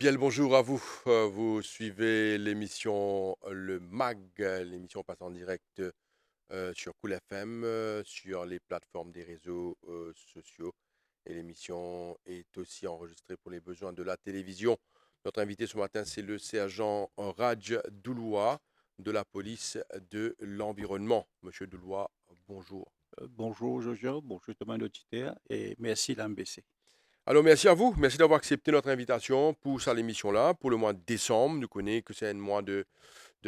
Bien le bonjour à vous. Vous suivez l'émission Le MAG, l'émission passe en direct sur Cool FM, sur les plateformes des réseaux sociaux. Et l'émission est aussi enregistrée pour les besoins de la télévision. Notre invité ce matin, c'est le sergent Raj Douloua de la police de l'environnement. Monsieur Douloua, bonjour. Bonjour Jojo, bonjour tout le monde auditeur et merci l'AMBC. Alors, merci à vous. Merci d'avoir accepté notre invitation pour cette émission-là, pour le mois de décembre. Nous connaissons que c'est un mois de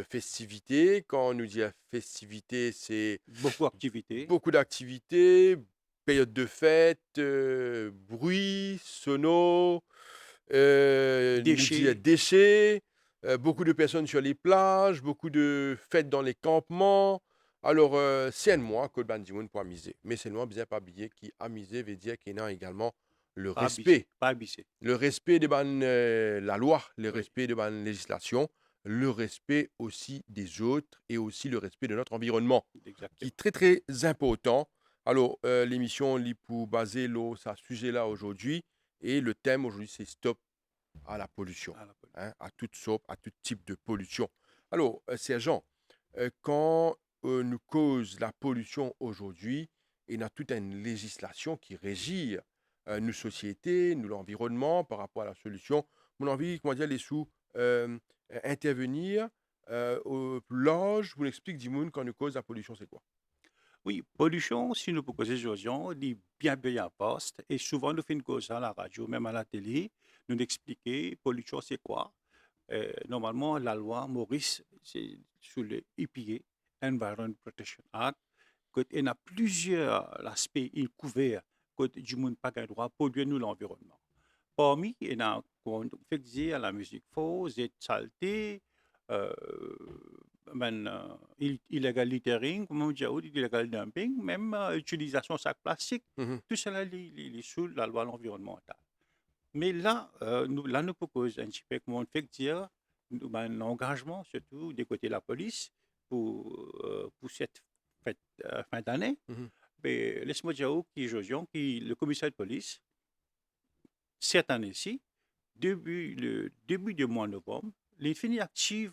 festivités. Quand on nous dit festivité, c'est Beaucoup d'activités, beaucoup d'activités, période de fête, bruit, sono, nous dit déchets, déchets, beaucoup de personnes sur les plages, beaucoup de fêtes dans les campements. Alors, c'est un mois que le bandimoun pour amuser. Mais c'est un mois bien pas oublier qui amuser veut dire qu'il y a également le pas abusé, respect. pas abusé. Le respect de la loi, le Oui, respect de la législation, le respect aussi des autres et aussi le respect de notre environnement, qui exactement. est très très important. Alors, l'émission lit pour baser ça sujet là aujourd'hui et le thème aujourd'hui c'est stop à la pollution, À la police. hein, à toute sorte, à tout type de pollution. Alors, sergent, quand nous cause la pollution aujourd'hui, il y a toute une législation qui régit nos sociétés, nous l'environnement par rapport à la solution. Mon envie, comment dire, les sous intervenir au plus large, vous l'explique, Dimoun, quand nous cause la pollution, c'est quoi? Oui, pollution, si nous proposons Jojo, dit bien poste et souvent nous faisons une cause à la radio, même à la télé, nous expliquer pollution c'est quoi. Normalement, la loi Maurice, c'est sous le EPA, Environment Protection Act, qu'il y a plusieurs aspects couverts que du monde pas droit polluer nous l'environnement. Parmi, il y a qu'on fait dire à la musique fausse, et saleté, euh, illegal littering, comme on dit, ou illegal dumping, même utilisation de sacs plastiques, Mhm. tout cela est sous la loi environnementale. Mais là, nous proposons un petit peu, comme on fait dire, un engagement, surtout des côtés de la police, pour cette fête, fin d'année. Mhm. Mais laisse-moi dire qui Josion, qui le commissaire de police, cette année-ci, le début du mois de novembre, les fini active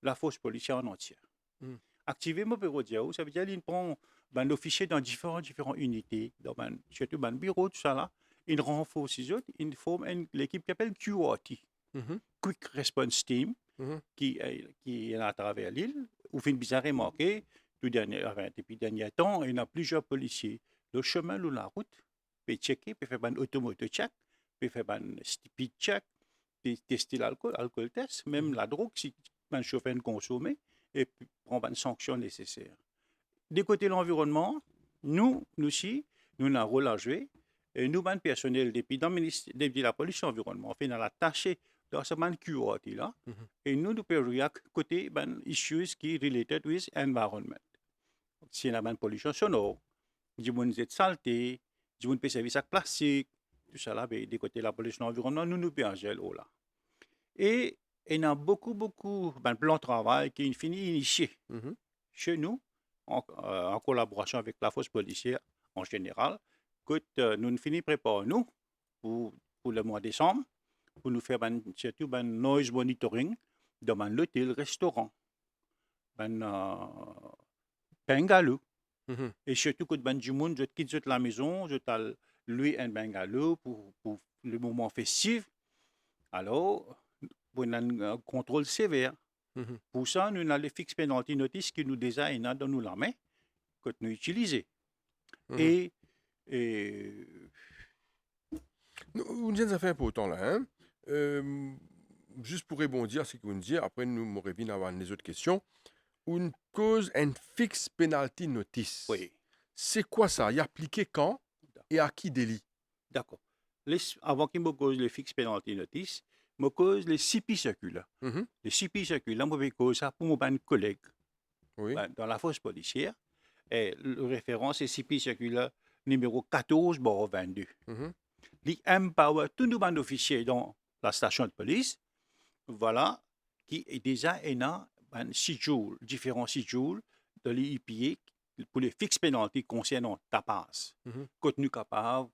la force policière en entière. Mhm. Activer mon bureau de ça veut dire qu'il prend ben, l'officier dans différentes unités, dans surtout dans le bureau, tout ça là. Il renforce les autres, il forme l'équipe qui s'appelle QRT, Mhm. Quick Response Team, Mhm. qui est à travers l'île. Vous faites bizarre remarquer, depuis dernier temps, il y a plusieurs policiers. Le chemin ou la route, peut checker, peut faire un automoto check, peut faire un speed check, peut tester l'alcool, alcool test, même Mhm. la drogue, si un chauffeur consomme, et puis prendre une sanction nécessaire. Du côté de l'environnement, nous aussi, nous avons un rôle à jouer. Et nous, ben, personnel, depuis la police de l'environnement, on fait dans la tâche de ce man QRT là. Mhm. Et nous pouvons regarder côté ben, issues qui sont related with environment. Si on a une pollution sonore, du monde de saleté, du monde peut servir sac plastique, tout ça là, ben, des côtés de la police de l'environnement, nous pouvons gérer là. Et il y a beaucoup ben, plan de travail qui est fini initié Mhm. chez nous, en collaboration avec la force policière en général, que nous finissons préparer nous pour le mois de décembre, pour nous faire surtout un noise monitoring dans l'hôtel, restaurant, un bungalow. Mhm. Et surtout que du monde, je quitte la maison, je t'ai loué un bungalow pour le moment festif. Alors, pour un contrôle sévère. Mhm. Pour ça, nous avons les fixes penalty notice qui nous déjà dans nous la main, que nous utilisons. Mhm. Et, et Vous nous avez fait important là, hein? Euh, Juste pour rebondir à ce que vous nous dites, après nous me revenons avoir les autres questions. Une cause, un fixe penalty notice. oui, C'est quoi ça? Il est appliqué quand et à qui délit? d'accord. Avant qu'il me cause les fixes penalty notice, me cause les CP circulaires. Mhm. Les CP circulaires, je vais cause ça pour mon collègue Oui. dans la force policière. Et le référence est CP circulaire numéro 14-22. Mhm. Il empower tous nos officiers dans la station de police, voilà, qui est déjà un jours, différents 6 jours de l'IPA pour les fixes pénalités concernant tapas, Mhm. contenu capable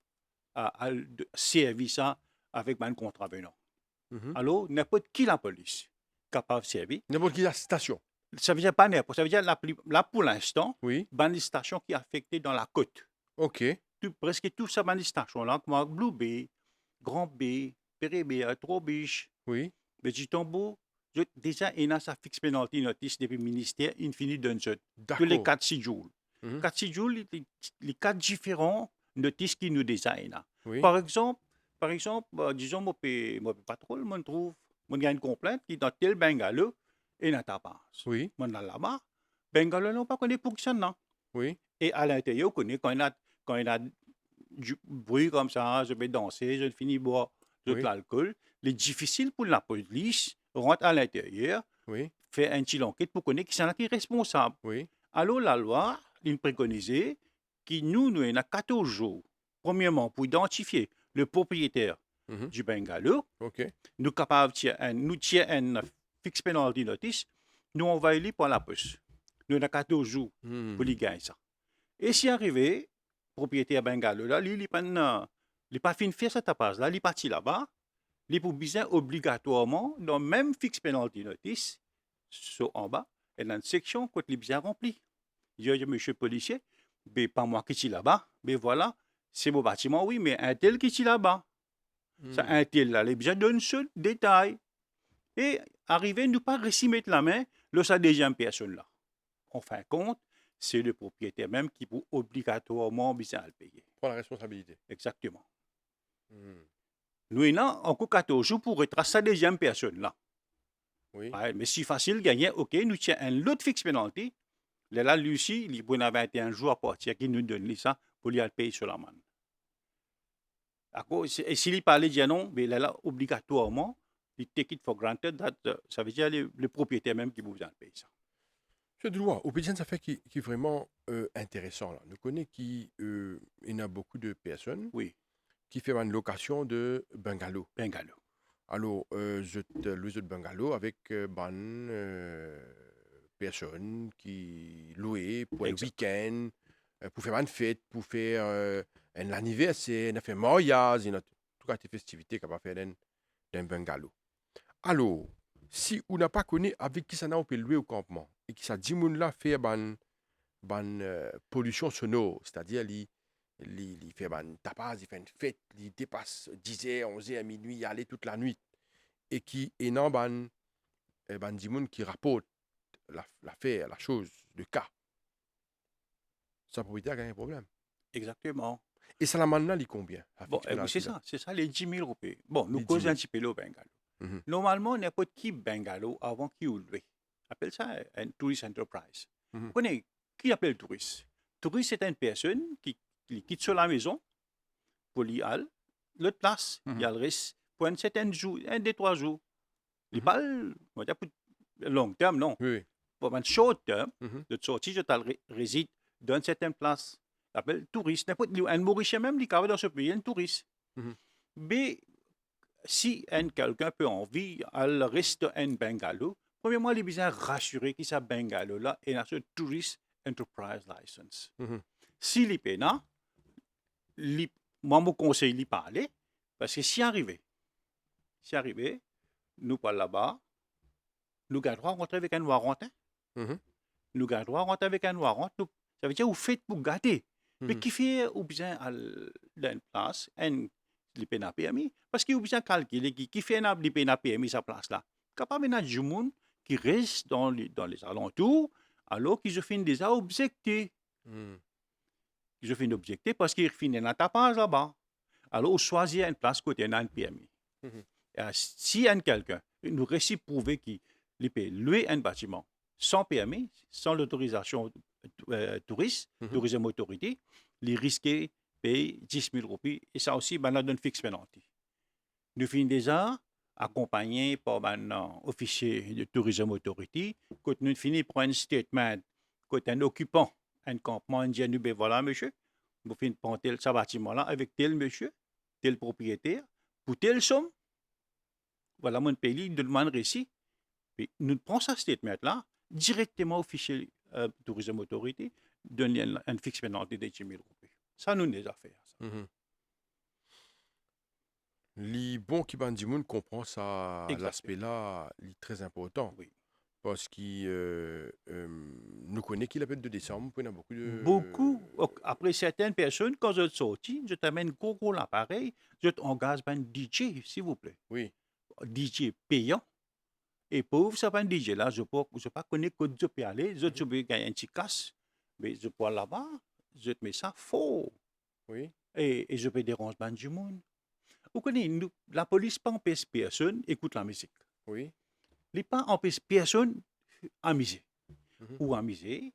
de servir ça avec un contravenant. Mhm. Alors, n'importe qui la police capable de servir. N'importe qui la station. Ça veut dire pas n'importe. Ça veut dire là pour l'instant, Oui. dans les stations qui sont affectées dans la côte. OK. Presque tout ça dans les stations là, comme Blue Bay, Grand Bay, Pérébé, Trobiche, Oui. Petit Tombeau. Déjà, il y a ça fixe penalty notice depuis le ministère, infini d'un tous les D'accord. 4-6 jours. Mhm. 4-6 jours, les 4 différents notices qui nous designent. Oui. Par exemple, disons, moi, pas trop, je trouve, il y a une complainte qui dans tel bungalow et dans ta passe. Oui. Moi, dans là-bas, bungalow, on ne pas connaît pour ça, non. Oui. Et à l'intérieur, on connaît quand il y a du bruit comme ça, je vais danser, je finis boire de Oui. l'alcool. Il est difficile pour la police rentre à l'intérieur, Oui. faire un petit enquête pour connaître qui est responsable. Oui. Alors, la loi, il préconisait que nous avons 14 jours, premièrement, pour identifier le propriétaire Mhm. du bungalow. OK. Nous capables nous tirer un fixe penalty notice, nous envoyons par la poste. Nous avons 14 jours Mhm. pour les gagner ça. Et si arrivé, propriétaire bungalow là, il n'est pas fin de faire cette passe là, il est parti là-bas, il est pour besoin obligatoirement dans le même fixe penalty notice, sur en bas, et dans une section quand il est bien rempli. Je dis, monsieur le policier, mais pas moi qui suis là-bas, mais voilà, c'est mon bâtiment, oui, mais un tel qui est là-bas. Ça, Mhm. un tel là, il a besoin d'un seul détail. Et arrivé, nous pas réussi mettre la main, là, sa deuxième personne là. En fin de compte, c'est le propriétaire même qui peut obligatoirement besoin de le payer. Prends la responsabilité. Exactement. Mhm. Nous, il y a encore 14 jours pour retracer sa deuxième personne là. Oui. Ouais, mais si facile de gagner, ok, nous tient un autre fixe penalty. Là, lui aussi, il peut avoir 21 jours à partir qui nous donne ça pour lui payer sur la main. Et s'il parlait de non, mais là, obligatoirement, il take it for granted that, ça veut dire le propriétaire même qui vous en paye ça. Je te vois, Opédienne, ça fait qui est vraiment intéressant. Là. Nous connaissons qu'il y a beaucoup de personnes Oui, qui font une location de bungalow. bungalow. Alors, je te loue de bungalow avec personnes qui louent pour le Exact. week-end, pour faire une fête, pour faire un anniversaire, on fait mariage, en tout cas des festivités qu'on va faire dans un bungalow. Alors, si on n'a pas connu avec qui ça n'a pas louer au campement et qui ça dit moun là fait pollution sonore, c'est-à-dire il fait tapas, il fait une fête, il dépasse 10h, 11h, minuit, il aller toute la nuit et qui est non dit moun qui rapporte l'affaire, la chose, le cas. Sa propriétaire a un problème. Exactement. Et ça la maintenant, il combien? Bon, c'est ça, les 10 000 roupies. Bon, nous Les 10 causons 000. un petit peu le bungalow. Mhm. Normalement, n'importe qui bungalow avant qu'il loué. Appelle ça un tourist enterprise. Mhm. Vous connaissez qui appelle touriste? Touriste, c'est une personne qui quitte sur la maison pour y aller. L'autre place, il y a le reste pour un certain jour, 1, 2, 3 jours. Il Mhm. parle, on va dire pour long terme, non. Oui, oui. Pour un short terme, Mhm. de sortie, je réside dans une certaine place. Il appelle touriste. N'importe un Mauricien même, il travaille dans ce pays, un touriste. Mhm. Mais si quelqu'un peut envie, elle reste un bungalow, premièrement, il est besoin de rassurer que ce bungalow-là est un Tourist Enterprise License. Mhm. S'il est pénal, moi, je conseille de parler, parce que si arrivé, nous parlons là-bas, nous avons droit à rentrer avec un warrantin. Mhm. Nous avons droit à rentrer avec un warrantin. Ça veut dire, vous faites pour gâter. Mais Mhm. qui fait, ou bien, dans une place, les PNA PMI, parce qu'il y a besoin de calculer qui fait les PNA PMI sa place là. Capable de du monde qui reste dans les alentours, alors qu'ils finissent déjà objectés. Mhm. Ils finissent objectés parce qu'ils finissent dans ta page là-bas. Alors, on choisit une place côté d'un PMI. Mhm. Si il y a quelqu'un, nous réussit prouver qu'il peut louer un bâtiment sans PMI, sans l'autorisation touriste, Mhm. Tourism Authority, les risquer payer 10 000 roupies et ça aussi, ben, là, donne fixe penalty. Nous finissons déjà accompagnés par un officier de Tourism Authority, quand nous finissons par un statement, quand un occupant, un campement, on dit, ben voilà, monsieur, vous finissez par tel ce bâtiment-là avec tel monsieur, tel propriétaire, pour telle somme. Voilà mon pays, de demande récit. Puis nous prenons ce statement-là directement au fichier Tourism Authority, donne un fixe penalty de 10 000 roupies. Ça, nous, déjà fait. Ça. Mhm. Les bons qui ban du monde comprend ça, Exactement. l'aspect-là, il est très important. Oui. Parce qu'il nous connaît qu'il appelle de décembre, il y a beaucoup Beaucoup, de... après certaines personnes, quand je sortis, je t'amène gros l'appareil, je t'engage un DJ, s'il vous plaît. Oui, DJ payant. Et pauvre, ça va un DJ là, je ne pas connais que je peux aller, je mhm, peux gagner un petit casse, mais je peux aller là-bas, je te mets ça faux. oui, Et je peux déranger ben du monde. Vous connaissez, la police pas empêche personne écoute la musique. oui, Elle pas empêche personne amuser. mhm, Ou amuser,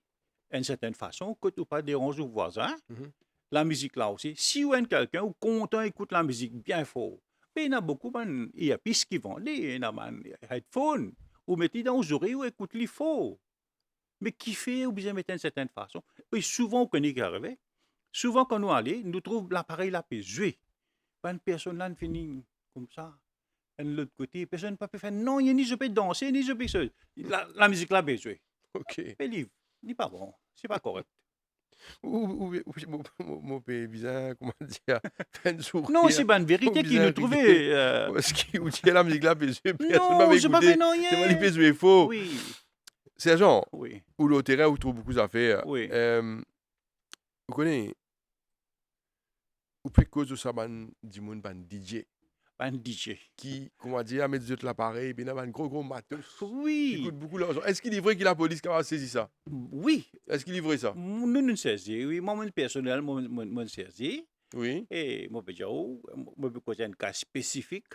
d'une certaine façon, que tu pas dérange aux voisins. mhm. La musique là aussi. Si vous êtes quelqu'un ou content écoute la musique bien fort, mais il y en a beaucoup de earpiece qui vendent, il y en a des headphones, ou mettez dans vos oreilles ou écoute les faux. Mais qui fait ou bien mettre d'une certaine façon. Et souvent, on connaît qui arrive. Souvent, quand nous allons, nous trouvons l'appareil là peut jouer. Une personne là finit comme ça. Et de l'autre côté, personne ne peut faire non, il ni je peux danser, ni je peux ça. La musique là peut jouer. Ok. Mais livre, n'est pas bon, c'est pas correct. Mon pays bizarre, comment dire, fait un Non, sourire, c'est pas une ou vérité qui nous bizarre, trouvait. parce qu'il ou dit la musique là, personne ne Non, m'a je pas fait écouté, non c'est moi qui rien. pèse faux. Oui, C'est genre, oui, où le terrain où trouve beaucoup d'affaires. oui. Vous connaissez, ou peut cause de ça, du monde, DJ, Un DJ. qui, comment dire, met des autres l'appareil, puis il y a un gros matos, qui Oui, coûte beaucoup d'argent. Est-ce qu'il est vrai que la police qui a saisi ça? oui. Est-ce qu'il est vrai ça? Nous nous saisissons, oui. Moi, personnel, moi saisis. Oui, Et moi, je moi, un cas spécifique,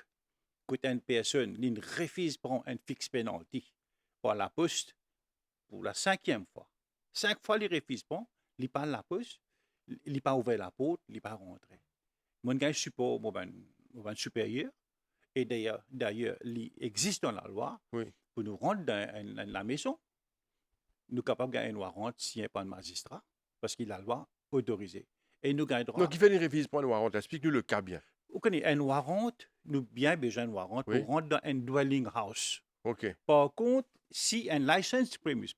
que une personne, qui refuse de prendre un fixe penalty par la poste pour la 5e fois. 5 fois, il refuse de prendre, il parle la poste, il n'a pas ouvert la porte, il n'est pas rentré. Mon gars support, mon supérieur, et d'ailleurs, il existe dans la loi, oui. pour nous rendre dans la maison, nous sommes capables de gagner un warrant si pas de magistrat, parce qu'il a la loi autorisée. Et nous gagnons droit. Donc, il fait des révises pour le warrant. Explique-nous le cas bien. Vous connaissez un warrant, nous bien besoin d'un warrant Oui, pour rentrer dans un dwelling house. ok. Par contre, si un license premises,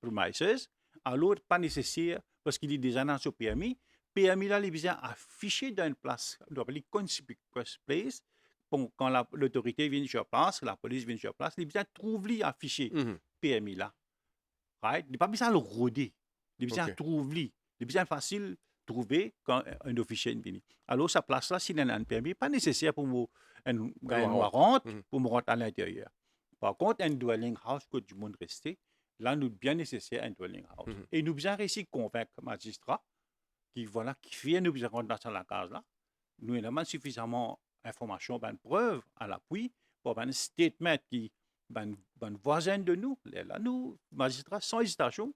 alors pas nécessaire parce qu'il est déjà dans ce PMI. PMI là, il est besoin affiché dans une place, on appelle conspicuous place. Bon, quand l'autorité vient sur place, la police vient sur place, il est besoin de trouver affiché Mhm, PMI là. Right? Il n'est pas besoin de le rôder. Il est besoin de ok. trouver. Il est besoin facile de trouver quand un officier vient. Alors, sa place là, s'il y a un permis, pas nécessaire pour moi un warrant Mhm, pour me rentrer à l'intérieur. Par contre, un dwelling house que du monde resté, là, nous bien nécessaire un dwelling house. mhm. Et nous bien réussi à convaincre le magistrat qui, voilà, qui fait nous bien rentrer dans la case là. Nous avons suffisamment d'informations, de preuves à l'appui pour un statement qui ben voisin de nous, là, nous, magistrats, sans hésitation,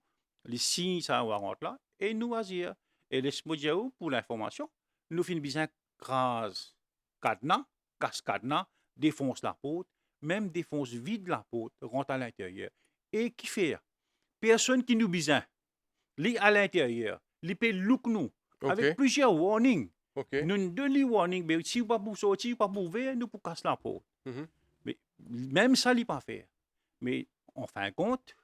les signes ça rentre là, et nous agir. Et laisse-moi dire pour l'information, nous finissons bien crase cadenas, casse cadenas, défonce la porte, même défonce vide la porte, rentre à l'intérieur. Et qui fait? Personne qui nous besoin, lit à l'intérieur, li peut look nous, avec Ok, plusieurs warnings. ok. Nous donnons warning, mais si vous ne pouvez pas sortir, pas ouvrir, nous pouvons casser la porte. Mhm. Mais même ça, il n'est pas fait. Mais en fin de compte,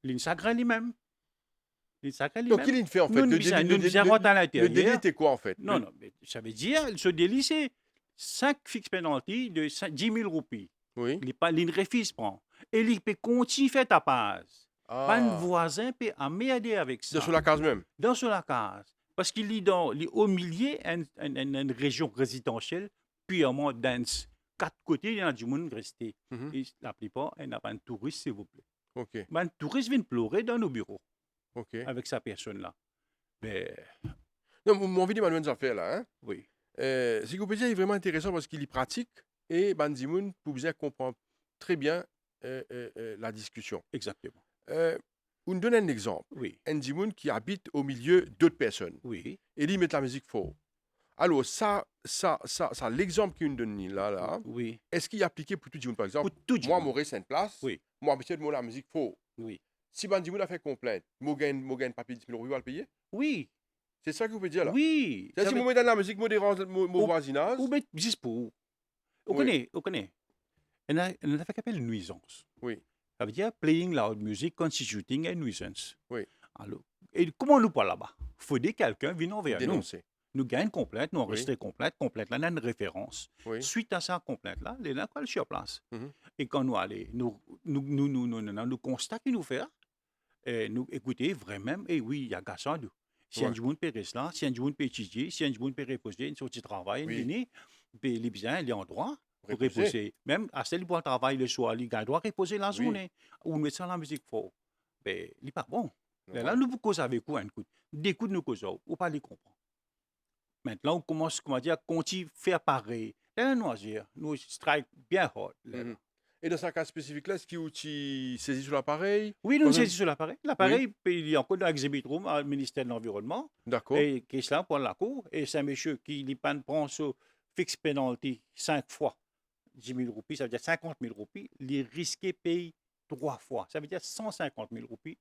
il sacré lui-même. Il sacré Donc, lui-même. il fait en fait. Nous ne besoin rentrer à Le délit l'intérieur. était quoi en fait? Non, non, mais ça veut dire, ce délit, c'est 5 fixes penalty de 10 000 roupies. Oui. Il ne refuse pas. Et il peut continuer à faire ta passe. Un Ah, voisin peut m'aider avec dans ça. sur la case même. Dans la case. Parce qu'il est au milieu d'une région résidentielle purement dense. 4 côtés, il y a du monde resté. Mhm, Et la plupart, il n'y a pas de touristes, s'il vous plaît. ok, Mais un touriste vient pleurer dans nos bureaux ok. avec sa personne-là. Mais Non, mon envie de manuel affaires là, hein? oui, Cyclopédia est vraiment intéressant parce qu'il est pratique et Banzimoun pour bien comprendre très bien la discussion. exactement. On donne un exemple. Oui, Un Dimoun qui habite au milieu d'autres personnes oui, et lui met la musique fort. Alors, ça l'exemple qu'il nous donne là, oui. est-ce qu'il est appliqué pour tout Dimoun? Par exemple, Pour tout le moi, monde. Maurice, c'est une place, Oui, moi, habitué de la musique fort. oui. Si Banzimoun a fait complainte, moi, gagne papier 10 000 euros, il va le payer? Oui, C'est ça que vous pouvez dire là? oui. C'est si moi, dans la musique, moi, dérange mon Ou- voisinage? Ou bien, juste pour. On Oui, connaît. On a fait ce qu'on appelle nuisance. oui, Ça veut dire playing loud music constituting a nuisance. oui. Alors, et comment nous parle là-bas? Il faut que quelqu'un vienne Faut envers nous. dénoncer. Nous gagnons une complainte, nous Oui, enregistrons complainte là, on a une référence. oui. Suite à sa complainte là, les là, sur place. Mhm. Et quand nous allons, nous constatons qu'il nous fait, nous écoutez vraiment, et oui, il y a garçon, si un Ouais. jour peut rester là, si un jour peut étudier, si un jour peut reposer, une sortie de travail, une Oui. ligne, puis les biens, il est en droit pour Reposer. reposer. Même à celle pour le travail le soir, il a droit de reposer la Oui. journée. Ou mettre ça la musique fort. Ben, il n'est pas bon. Non. Là, nous vous causons avec vous, un coup. Des coups de nous causons, ou pas les comprendre. Maintenant, on commence, comment dire, continuer à faire pareil. Là, nous strike bien hard. Là. Mhm. Et dans ce cas spécifique là, est-ce qu'il saisit sur l'appareil? Oui, nous Quand nous même. saisissons l'appareil. Oui. L'appareil, puis il y a encore dans l'exhibit room au ministère de l'Environnement. D'accord. Et qui est là pour la cour. Et c'est un monsieur qui prend ce fixe penalty 5 fois 10 000 roupies, ça veut dire 50 000 roupies. Il risqué paye 3 fois. Ça veut dire 150 000 roupies.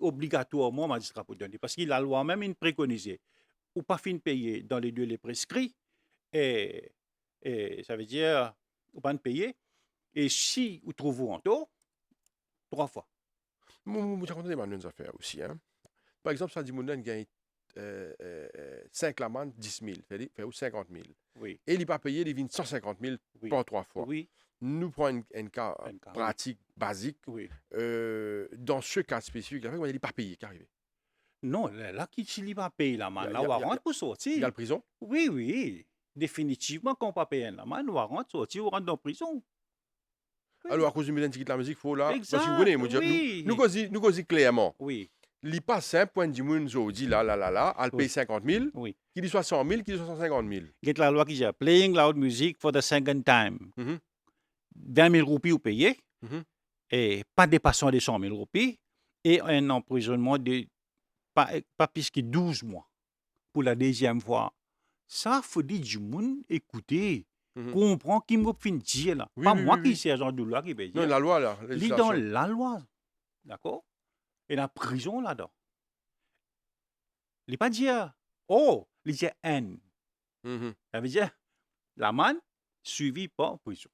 Obligatoirement, magistrat pour donner. Parce que la loi même, il préconisait. Ou pas fin de payer dans les délais prescrits. Et, et ça veut dire, ou pas de payer. Et si vous trouvez en tort, 3 fois. Vous racontez des affaires aussi. Hein? Par exemple, ça dit que gagne 5 lamandes, 10 000, fait 50 000. Oui, Et il n'a pas payé, il vient 150 000 oui, par 3 fois. oui. Nous prenons un cas Un cas, oui. pratique, basique. Oui. Dans ce cas spécifique, il n'a pas payé, qu'arrivé. Non, là, qui ne pas payer la main, Il y là, a, on va il y a- rentrer pour il y a sortir. le prison. Oui, oui. Définitivement, quand on ne pas payer la main, on va rentrer, sortir, on rentre dans la prison. Oui. Alors, à cause du milieu de la musique, il faut là. Parce que vous Exact, connaissez, nous oui. causons clairement. Oui, Il n'est pas simple, point du monde, dit là, elle paye oui, 50 000, oui. qu'il soit 100 000, qu'il soit 150 000. Get la loi qui dit playing loud music for the second time. Mhm, 20 000 roupies vous payez, mhm. et pas dépassant les 100 000 roupies, et un emprisonnement de pas plus que 12 mois pour la deuxième fois. Ça, faut dire du monde, écoutez, Mhm. comprends qui me fin dire là. Oui, Pas oui, moi oui, qui oui. sais genre de loi qui veut Non, dire. la loi, la Lis dans législation. la loi, d'accord? Et la prison là-dedans. Il n'est pas dire, oh, il dit N. Mhm. Ça veut dire, la manne suivie par prison.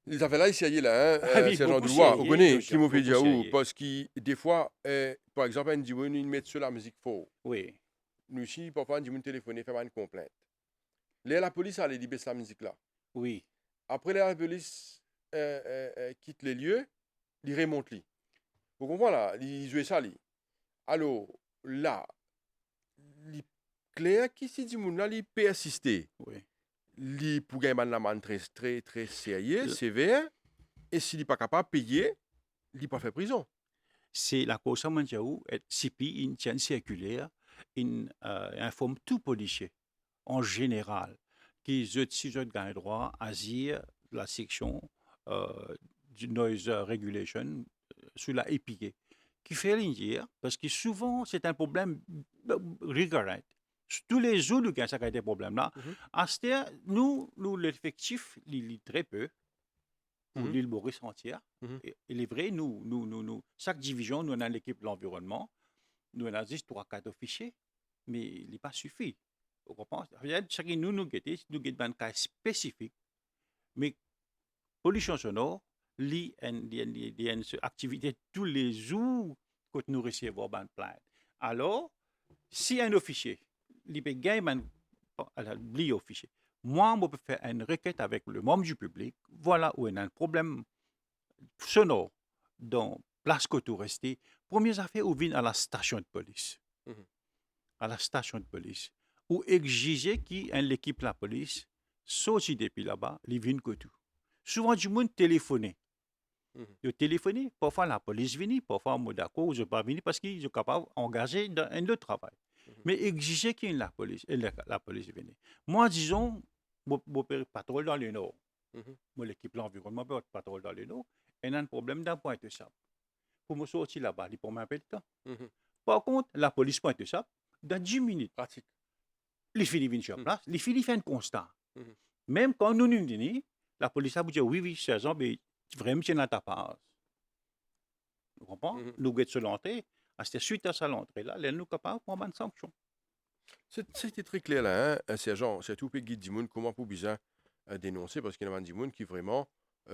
Les affaires là, ici, il y a là, Ah oui, c'est genre beaucoup de loi. Vous sérieux, connaissez, qui Joshua, m'a fait beaucoup dire où? sérieux. Parce que des fois, par exemple, un dit, ils mettent sur la musique faux. Oui, Nous ici, parfois, un dit, téléphoner, faire une complainte. Là, la police allait libérer la musique là. oui. Après, la police quitte les lieux, il remonte. Vous comprenez là? Il joue ça. Alors, là, il clair qui s'est dit, là, il persister. Oui. Il pour gagner la manne très, très, très sérieux, sévère. Et s'il n'est pas capable de payer, il n'est pas fait prison. C'est la cause mondiale où CIPI, une chaîne circulaire, informe tout policier, en général, qui si je gagne droit à dire la section du noise regulation sur la EPA, qui fait dire, parce que souvent c'est un problème récurrent. Tous les jours, nous avons ça des problèmes-là. Mhm. À ce stade, nous l'effectif, il est très peu pour Mhm. l'île Maurice entière. Mhm. Et il est vrai, chaque division, nous avons l'équipe de l'environnement, nous avons juste 3-4 officiers, mais il n'est pas suffit. Vous comprenez? Chacun nous avons un cas spécifique, mais pollution sonore, une activité tous les jours que nous recevons une plainte. Alors, si un officier, il peut gagner un officier, moi, je peux faire une requête avec le membre du public, voilà où il y a un problème sonore dans place que tu restes. Première affaire, on vient à la station de police. Mhm. À la station de police. Ou exiger que l'équipe de la police sorte depuis là-bas, ils viennent que tout. Souvent, du monde téléphoné. Mhm. Ils téléphoné, parfois la police vient, parfois moi d'accord, je ne pas venir parce qu'ils sont capables d'engager dans un autre travail. Mhm. Mais exiger que la police vienne. Moi, disons, je patrouille dans le nord. Mhm. Moi, l'équipe de l'environnement peut patrouille dans le nord. Et on a un problème d'un point de sable. Pour me sortir là-bas, il faut m'appeler le temps. Mhm. Par contre, la police pointe ça, dans 10 minutes, Pratique. les filles viennent sur place, les filles font un constat. Mhm. Même quand nous nous disons, la police a dit oui, 16 ans, mais vraiment, c'est notre part. Vous comprenez? Mhm. Nous sommes sur l'entrée, c'est suite à ça l'entrée là, nous sommes capables de prendre une sanction. C'était très clair là, hein, sergent. C'est tout pays du monde comment pour bien dénoncer parce qu'il y a des gens qui vraiment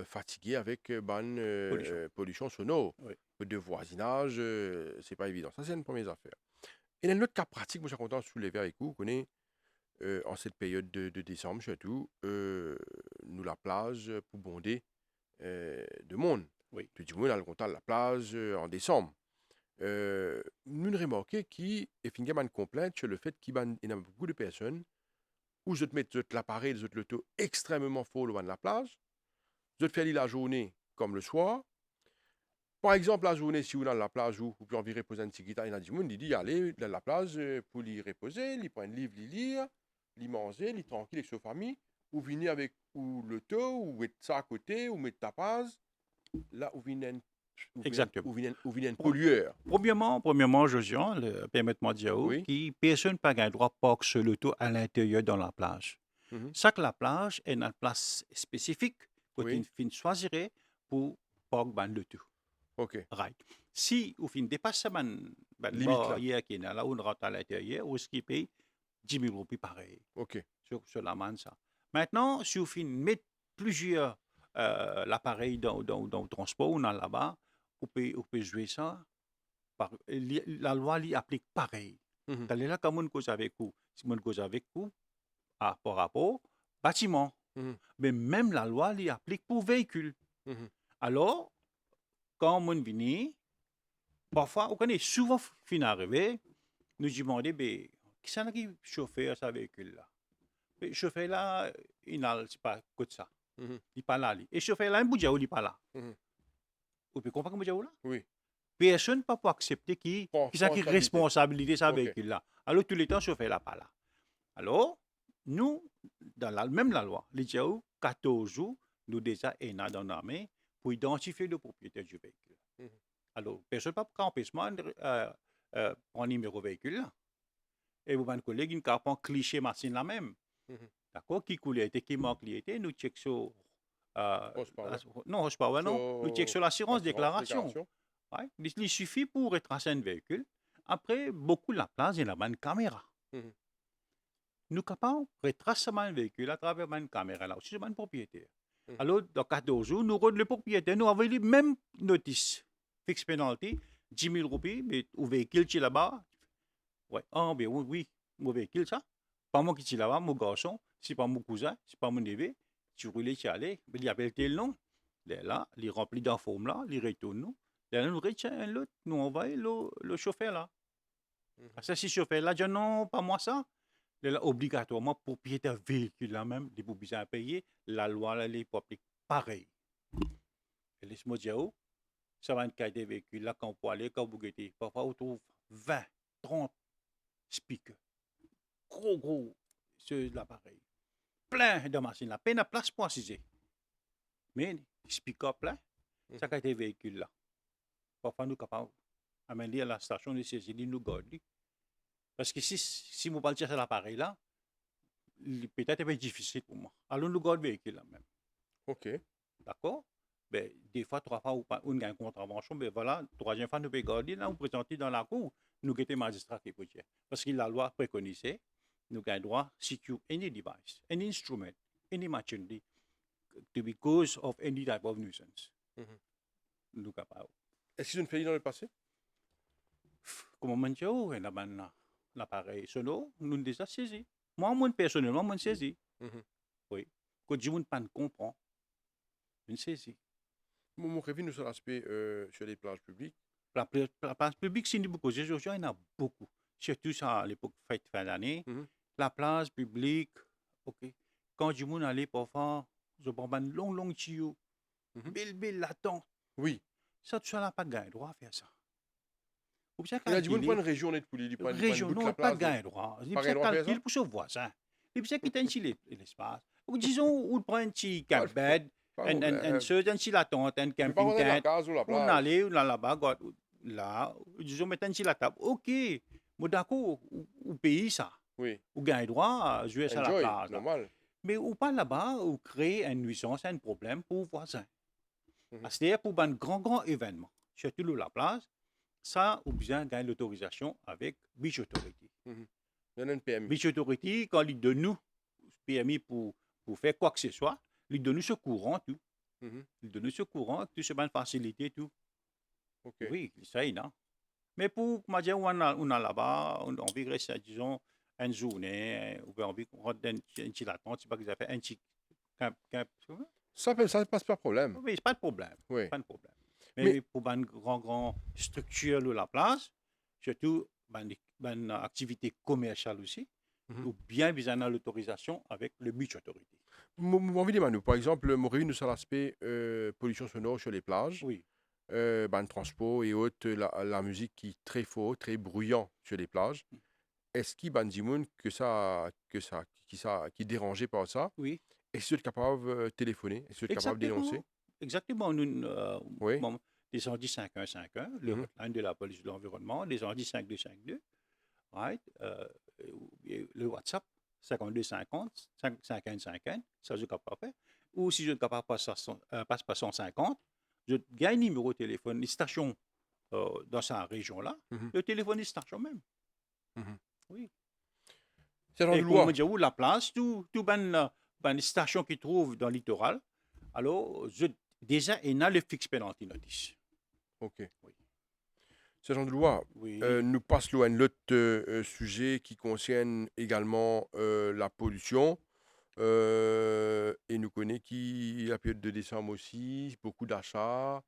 fatigués avec Pollution. pollution sonore. Oui. De voisinage, c'est pas évident. Ça, c'est une première affaire. Et un autre cas pratique, moi, je suis content de soulever avec vous, vous connaissez, en cette période de décembre, surtout, nous, la plage, pour bonder de monde. Oui, Tout le monde a le contact de la plage en décembre. Nous avons remarqué qu'il y a une complainte sur le fait qu'il y a beaucoup de personnes où je te mets l'appareil, je te le taux extrêmement fort loin de la plage, je te fais la journée comme le soir. Par exemple, la journée, si vous êtes dans la plage où vous pouvez envie reposer un petit guitare, il y a des gens qui disent allez dans la plage pour y reposer, ils prennent un livre, ils lire, ils manger, ils tranquille avec sa famille, ou venir avec ou le taux, ou mettre ça à côté, ou mettre ta page, là où vient exactement. un pollueur. Premièrement, Josiane, permettez-moi de dire Oui. que personne n'a pas le droit de parquer sur l'auto à l'intérieur dans la plage. Mhm. Ça que la plage est une place spécifique que Oui. tu choisirais pour parquer l'auto. OK. Right. Si vous dépassez la Limite là. barrière qui est là, où on rentre à l'intérieur, vous paye 10 000 roupies pareil OK. sur la manne ça. Maintenant, si vous mettez plusieurs l'appareil dans le transport ou dans là-bas, vous pouvez jouer ça. La loi l'y applique pareil. Mhm. Quand là, comme on cause avec vous, si on cause avec vous, par rapport bâtiment. Mhm. Mais même la loi l'y applique pour véhicule. Mhm. Alors, quand on vient, parfois, on connaît souvent fin arrivé, nous demandons, ben, qui c'est qui chauffeur ce véhicule-là? Le chauffeur là, il n'a pas que ça. Mhm. Il n'est pas là. Et le chauffeur là, il n'est pas là. Mhm. Vous pouvez comprendre que je là? Oui. Personne ne peut pas accepter qui c'est qui Responsabilité. responsabilité de ce OK. véhicule-là. Alors, tous les temps, le chauffeur là pas là. Alors, nous, même la loi, les dit 14 jours, nous déjà dans l'armée pour identifier le propriétaire du véhicule. Mhm. Alors, personne ne peut pas empêchement prendre numéro véhicule là. Et vous, mon collègue, il ne peut pas cliché machine là même. Mhm. D'accord? Qui coulait, qui manque, nous check sur. Horsepower. Non, horsepower, non. Nous check sur l'assurance déclaration. Déclaration. Ouais. Il suffit pour retracer un véhicule. Après, beaucoup de la place, il y a une caméra. Mhm. Nous sommes capables de retracer un véhicule à travers une caméra là. C'est un propriétaire. Mhm. Alors, dans 14 jours, nous rendons le propriétaire. Nous avons les mêmes notices. Fixe penalty, 10 000 roupies, mais au véhicule qui est là-bas. Ouais. Ah, bien oui, mon véhicule, ça. Pas moi qui suis là-bas, mon garçon. C'est pas mon cousin, c'est pas mon neveu. Tu roules, tu allais. Il appelle tel nom. Là, il remplit d'un forme là, il retourne nous. Là, nous retient l'autre. Nous envoie le chauffeur là. Mhm. Ça, si le chauffeur là, dit non, pas moi ça. Là, obligatoirement, propriétaire véhicule là même, il faut bien payer. La loi, là, les applique pareil. Et laisse-moi dire, ça va être des véhicules là, quand vous aller, quand vous guettez. Parfois, on trouve 20, 30 speakers. Gros, sur l'appareil. Plein de machines là. Peine à place pour assiser. Mais, speaker plein, ça a été véhicule là. Parfois, nous sommes capables d'amener à la station de saisir, nous garder. Parce que si vous parlez de l'appareil là, peut-être un peu difficile pour moi. Alors, nous gardons le véhicule là même. OK. D'accord? Ben, des fois, 3 fois, on a une contravention, ben voilà, 3e fois, nous pouvons garder, là, nous présenter dans la cour, nous sommes magistrats qui peut dire. Parce que la loi préconisait, nous avons le droit de secure any device, any instrument, any machinery, to be cause of any type of nuisance. Mhm. Nous capables. Est-ce qu'ils ont fait dans le passé? Comme on dit, l'appareil sonore, nous déjà saisi. Moi, personnellement, je saisi. Mhm. Oui. Quand je ne comprends, je saisis. Mon revenu sur l'aspect sur les plages publiques. La place publique, si nous beaucoup, il y en a beaucoup. Surtout ça, à l'époque fête fin d'année. Mhm. La place publique, ok. Quand je m'en allais parfois, je prends un long tuyau, Mhm. belle l'attente. Oui. Ça, tu n'as pas de droit à faire ça. Vous savez Il a dit, vous calculer, prenez une région, net pour lui, prendre région, bout de non, la pas place. de droit. Il Pas faut droit à faire calculer ça? pour son voisin. Il faut qu'il ait l'espace. Ou disons, on prend un petit Pas camp bed, pas un problème. petit l'attente, un Tu peux pas camping rentrer dans la tent. case ou la On plage. allait là-bas, là, disons, mettre un petit la table. OK, mais d'accord, au pays, ça. Oui. Ou gagne droit à jouer sur la Enjoy, plage. Là. normal. Mais ou pas là-bas, ou créer une nuisance, un problème pour les voisins. Mhm. C'est-à-dire pour un grand événement, surtout la plage, ça, ou bien gagner l'autorisation avec Beach Authority. Mhm. Il y en a une PMI. Beach Authority, quand il donne nous permis pour faire quoi que ce soit, il donne nous ce courant, tout. Mhm. Il donne nous ce courant, tout ce ban facilité, tout. OK. Oui, ça y est, non? Mais pour, comment dire, on a là-bas, on a envie de rester, disons, une journée, ou bien envie de rester un petit latin, c'est pas que ça fait un petit Ça passe pas de problème. oui, c'est pas de problème. Oui. Pas de problème. Mais Mais pour une grand structure de la place, surtout une activité commerciale aussi, mhm. ou bien besoin de l'autorisation avec le mutual autorité. Mon envie de Manu, par exemple, mon revenu sur l'aspect pollution sonore sur les plages, Oui, transport et autres, la musique qui est très fort, très bruyant sur les plages. Est-ce qu'il y a des gens qui est dérangé par ça? oui, Est-ce que tu es capable de téléphoner? Est-ce que tu es capable de dénoncer? exactement. Exactement. Nous, Oui. bon, les 5151, le Mhm. hotline de la police de l'environnement, les 5252, right? Et le WhatsApp, 5250, 5050, ça je suis capable de faire. Ou si je ne capable pas, passe pas 150, je gagne un numéro de téléphone, une station dans sa région-là, Mhm. le téléphone est station même. Mhm. Oui. C'est genre Et de comme on loi. dit, où la place, tout ben station qui trouve dans le littoral, alors déjà, il y a le fixe penalty notice. OK. Oui. C'est genre de loi. Oui. Nous passons à un autre sujet qui concerne également la pollution. Et nous connaissons qui, la période de décembre aussi, beaucoup d'achats.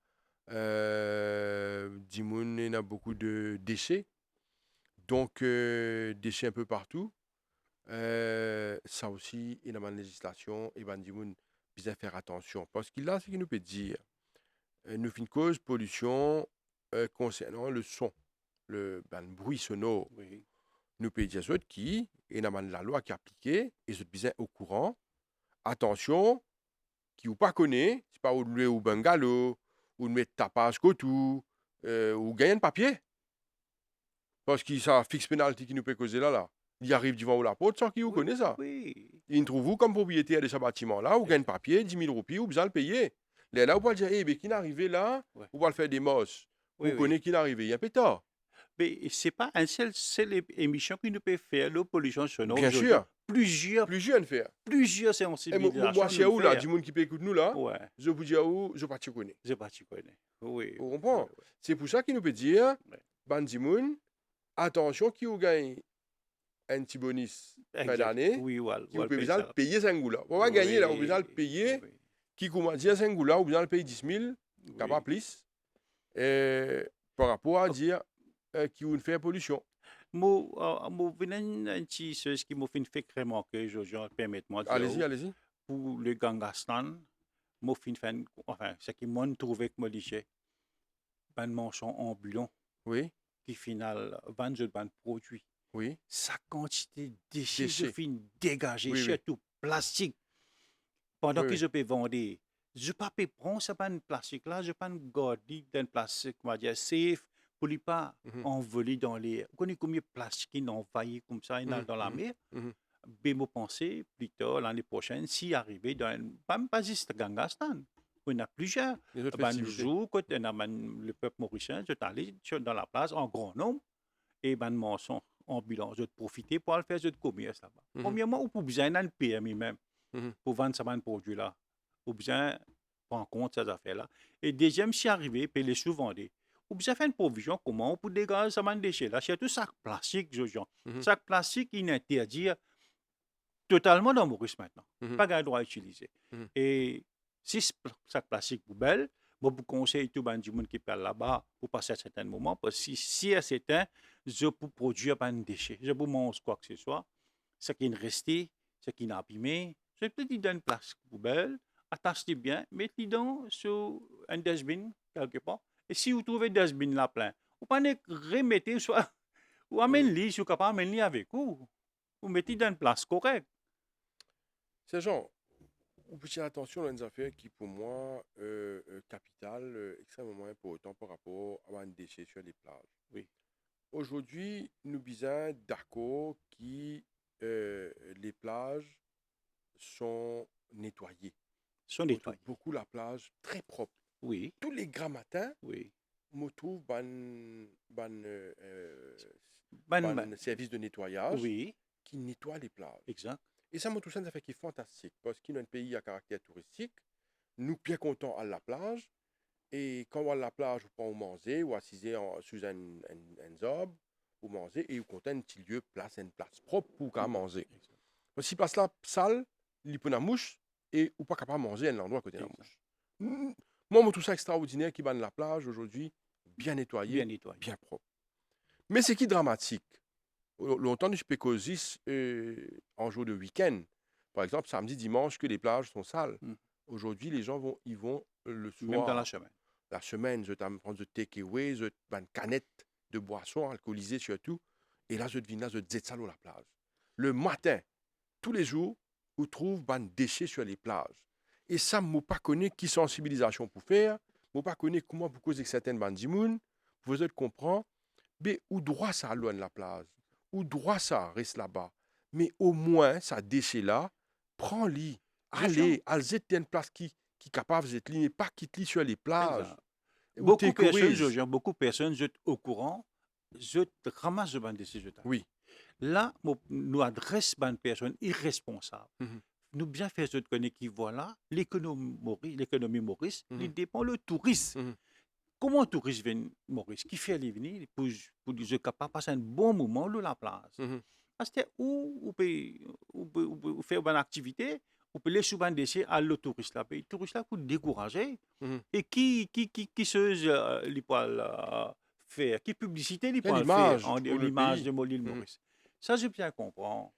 Dimoun, il y a beaucoup de déchets. Donc, déchets un peu partout. Ça aussi, il y a une législation. Et ben, Dimoun, bien faire attention. Parce qu'il a ce qu'il nous peut dire. Nous faisons une cause pollution concernant le son, le bruit sonore. Oui. Nous pouvons dire ceux qui, et dans la loi qui est appliquée, et ceux bien au courant. Attention, qui ou pas connaît, c'est pas où louer au bungalow, ou de mettre tapage tout, ou gagner un papier. Parce que ça fixe penalty qui nous peut causer là. Il arrive devant la porte sans qu'il vous Oui. connaît ça. Oui. Il trouve vous comme propriétaire de ce bâtiment-là, ou gagne papier, 10 000 roupies, ou besoin le payer. Là, vous pouvez dire, eh, mais qui est arrivé là, Ouais. vous pouvez le faire des mosses. Oui, Vous oui. connaissez qui est arrivé, il y a pétard. Mais ce n'est pas un seul émission qui nous peut faire la pollution sonore Bien aujourd'hui. sûr, plus jeune faire. Plusieurs Et moi, sensibilisations nous c'est le où là, faire. du monde qui peut écouter nous là, Ouais. je vous dis à où, je ne pas te connais. Je pas tu connais. Oui. Vous Oui, comprenez? oui. C'est pour ça qu'il nous peut dire, Ouais. Bandimoun, attention qui vous gagne un petit bonus fin Exact. d'année, Oui, qui vous on peut paye besoin de ça. payer 5 goulas. Vous va gagner là, vous besoin Oui. de payer, Oui. qui commence à dire 5 goulas, vous besoin de payer 10 000, capable Oui. plus, par rapport à dire qui vous fait pollution. Mo venen un petit ce qui m'a fait remarquer, je permets-moi de dire, Allez-y, allez-y. pour le Gangastan, m'a fait, enfin, ce qui m'a trouvé que moi disais, ben mention ambulant, Oui, qui final, vend de ban produit. oui, Sa quantité de déchets, je déchets. finis dégager, Oui, oui, surtout plastique. Pendant oui, que oui. je peux vendre, je ne peux pas prendre ce pan plastique là, je peux garder dans le plastique, on va dire, safe, pour ne pas Mhm, envoler dans l'air. Vous connaissez combien de plastique qui envahit comme ça mhm, dans la mhm, mer? mhm. Mais je pensais plus tard, l'année prochaine, si arrivé dans pas juste Gangastan, on a plusieurs. Les autres Ben, festivités. jour, quand on a le peuple mauricien, je suis allé dans la place en grand nombre, et ben, mon ambulance, je profiter pour aller faire ce commerce là-bas. Mhm, Premièrement, ou pour besoin d'un PMI même, mhm. pour vendre ce produit-là. Ou besoin prendre en compte ces affaires-là. Et deuxième, si arrivé, puis les sous-vendés. Ou besoin faire une provision comment pour dégager ce déchet-là. Surtout sac plastique, Jojo. Mhm, Sac plastique, il est interdit totalement dans Maurice maintenant. mhm, Pas de droit à utiliser. mhm. Et si ce sac plastique poubelle, moi, je vous conseille tout le monde qui parle là-bas pour passer à certains moments, parce que si à certains, je peux produire un déchet. Je peux manger quoi que ce soit. Ce qui est resté, ce qui est abîmé, je peux dire dans une place poubelle, attache-le bien, mettez-le sur un dustbin quelque part. Et si vous trouvez le dustbin là plein, vous pouvez remettre, soit, ou Mhm. amenez-le, si vous capable, amenez-le avec vous. Vous mettez dans une place correcte. C'est genre, vous prêtez attention à des affaires qui, pour moi, capitales, extrêmement important par rapport à un déchet sur les plages. Oui. Aujourd'hui, nous sommes d'accord que les plages sont nettoyées. Sont On trouve nettoyés. beaucoup la plage très propre. Oui, Tous les grands matins, oui. on trouve Ben, un service de nettoyage oui, qui nettoie les plages. exact. Et ça, moi, tout ça, ça fait qui est fantastique parce qu'il y a un pays à caractère touristique. Nous, bien contents à la plage. Et quand on va à la plage, vous pouvez manger, ou assiser sous un arbre, pour manger, et vous comptez un petit lieu, une place propre pour qu'à manger. Exact. Si place là, sale, il peut la mouche, et ou pas capable de manger à l'endroit à côté de la Exact. mouche. Moi, je trouve ça extraordinaire qui va de la plage aujourd'hui, bien nettoyé, Bien nettoyé. bien propre. Mais c'est qui dramatique? Longtemps, je peux causer en jour de week-end. Par exemple, samedi, dimanche, que les plages sont sales. Mm. Aujourd'hui, les gens ils vont le Même dans la soir, semaine. la semaine, je prends de takeaway, je prends une canette de boisson alcoolisée surtout. Et là, je viens là, je dis ça à la plage. Le matin, tous les jours, on trouve des déchets sur les plages. Et ça, je ne pas connais qui sensibilisation pour faire, je ne pas connais comment pour causer certaines bandes d'immunes, vous êtes comprendre, mais où droit ça loin de la plage, où droit ça reste là-bas. Mais au moins, ça déchet là, prends-le, allez, allez une place qui est capable d'être ligne, pas quitte sur les plages. Exact. Ou Beaucoup de personnes, takeaways. beaucoup de personnes, je au courant, je ramasse de bandes décès. Oui. Là, nous adresse ban personnes irresponsables. Mhm. Nous bien faire de connaître qui voilà l'économie Maurice, Mhm. il dépend le tourisme. Mhm. Comment un touriste vient Maurice qui fait aller venir pour dire capable passer un bon moment sur la plage. Mhm. Parce que où peut faire une activité, on peut les souvent décider à le touriste là, le touriste là pour décourager. Mhm. Et qui se li poil faire, qui publicité li Quelle poil faire image en pour le l'image pays. de l'île Mhm. Maurice. Ça, je bien comprends.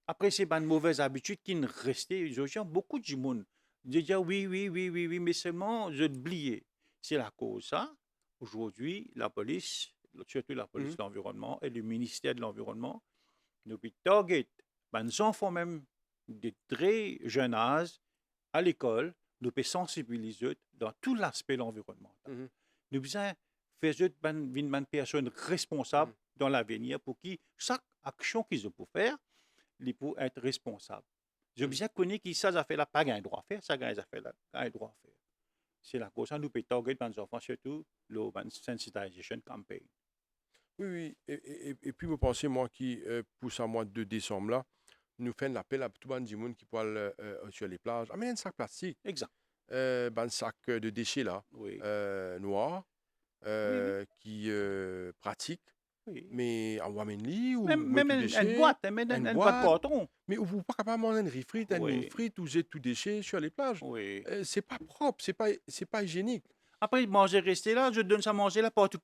Après, c'est pas une mauvaise habitude qui ne restait. Je vois beaucoup de monde. Je dis oui, mais seulement je oublié. C'est la cause ça. Aujourd'hui, la police, surtout la police de l'environnement et le ministère de l'Environnement, nous target les enfants même de très jeune âge à l'école, nous pouvons sensibiliser dans tout l'aspect de l'environnement. Mhm. Nous devons faire une personne responsable dans l'avenir pour qui chaque action qu'ils peuvent faire, ils peuvent être responsables. Je veux bien connaître qui ça a fait là, pas un droit à faire, ça a fait là, pas un droit à faire. C'est la cause, nous pouvons target les enfants, surtout le sensitization campaign. Oui. Et puis, vous pensez, moi, qui, pour ce mois de décembre là, nous faisons l'appel à tout le monde qui peut aller sur les plages. Amène un sac plastique, Exact. un sac de déchets là, Oui. noir, Oui. qui pratique, Oui. mais en wamenli ou Même tout une déchet, boîte, même une une boîte boîte. carton. Mais vous pas capable de manger une frite, une mine Oui. frite ou j'ai tout déchet sur les plages. Oui. C'est pas propre, c'est pas hygiénique. Après, manger, rester là, je donne ça à manger là partout.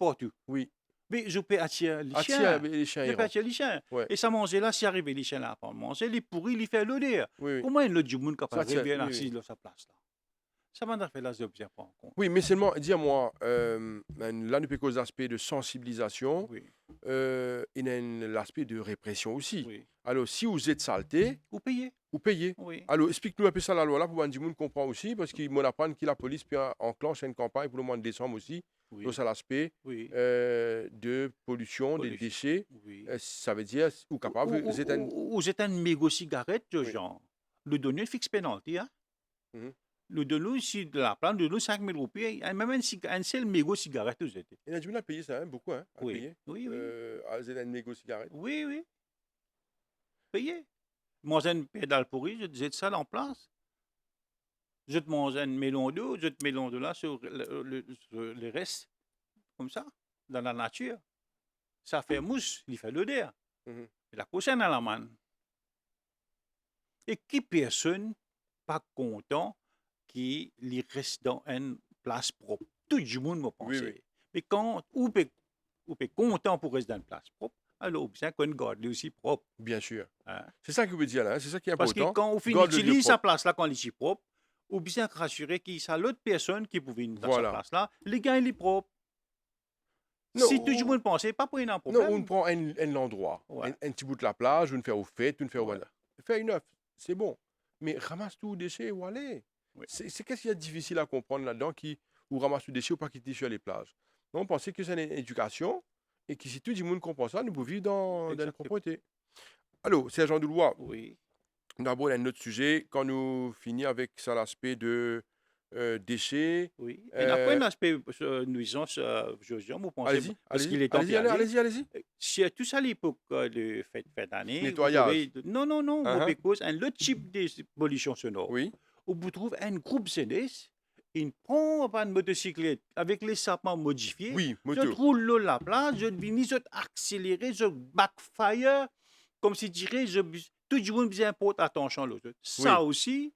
Oui. Mais je peux attirer les Attire chiens. les chiens Je peux errants. attirer les chiens. Ouais. Et ça manger là, si arrive les chiens là pour manger, les pourris, ils font l'odeur. Oui. Comment un autre monde Ça capable de tient, bien oui. assis dans sa place là? Ça m'a fait là, je bien prendre en compte. Oui, mais seulement, dis-moi, là, nous peut causer l'aspect de sensibilisation, Oui, il y a l'aspect de répression aussi. oui. Alors, si vous êtes saleté, Vous payez? vous payez. Oui. Alors, explique-nous un peu ça, la loi là, pour que tout le monde comprenne aussi, parce qu'il m'en apprend que la police peut enclencher une campagne pour le mois de décembre aussi. Oui. Donc, ça l'aspect Oui. de pollution, des déchets. Oui. Ça veut dire, ou capable, vous êtes un... Vous êtes un mégot cigarette, Oui. genre. Le donner une fixe pénalité, hein? Mhm. Le donner ici de la plante, de nous 5 000 roupies, même un seul mégot cigarette, vous êtes. Il y a du monde à payer ça, hein, beaucoup, hein, à Oui. payer. Oui. Vous êtes un mégot cigarette. Oui. Payez. Manger une pédale pourrie, je disais ça en place. Je te mange un melon d'eau, je te melon de là sur le reste, comme ça, dans la nature. Ça fait mousse, il fait l'odeur. Mhm. Et la prochaine à la main. Et qui personne pas content qui reste dans une place propre. Tout le monde me pense. Oui. Mais quand ou peut content pour rester dans une place propre, alors bien qu'on garde aussi propre. Bien sûr. Hein? C'est ça que veut dire là, hein, c'est ça qui est Parce important. que quand on finit Garde-le utilise sa propre. place là quand il est propre, ou bien rassurer qu'il y a l'autre personne qui pouvait venir dans Voilà. sa place là, les gars il est propre. Non, Si tout le monde pensait, pas pour un non, problème. on prend un endroit, Ouais. un petit bout de la plage, on fait au fait, on fait au Ouais. voilà. Fais une œuf, c'est bon. Mais ramasse tout déchet ou allez. Oui. C'est qu'est-ce qu'il y a de difficile à comprendre là-dedans ou ramasse tout déchet ou pas quitter sur les plages. Non, on pensait que c'est une éducation et que si tout le monde comprend ça, nous pouvons vivre dans la Exactement. propreté. Allô, Sergent Doulois, Oui. d'abord, il y a un autre sujet. Quand nous finissons avec ça, l'aspect de déchets. Oui. Et après, l'aspect nuisance, vous pensez, Allez-y, parce qu'il est allez-y. si tout ça, l'époque de fête d'année, Nettoyage. non, Uh-huh. vous cause un autre type de pollution sonore. Oui. Où vous trouvez un groupe jeunesse il prend une motocyclette avec les sapins modifiés, Oui, je moto. roule là la place, je finis, je accélérer, je backfire, comme si dirait, tout le monde bien porte attention l'autre. Oui.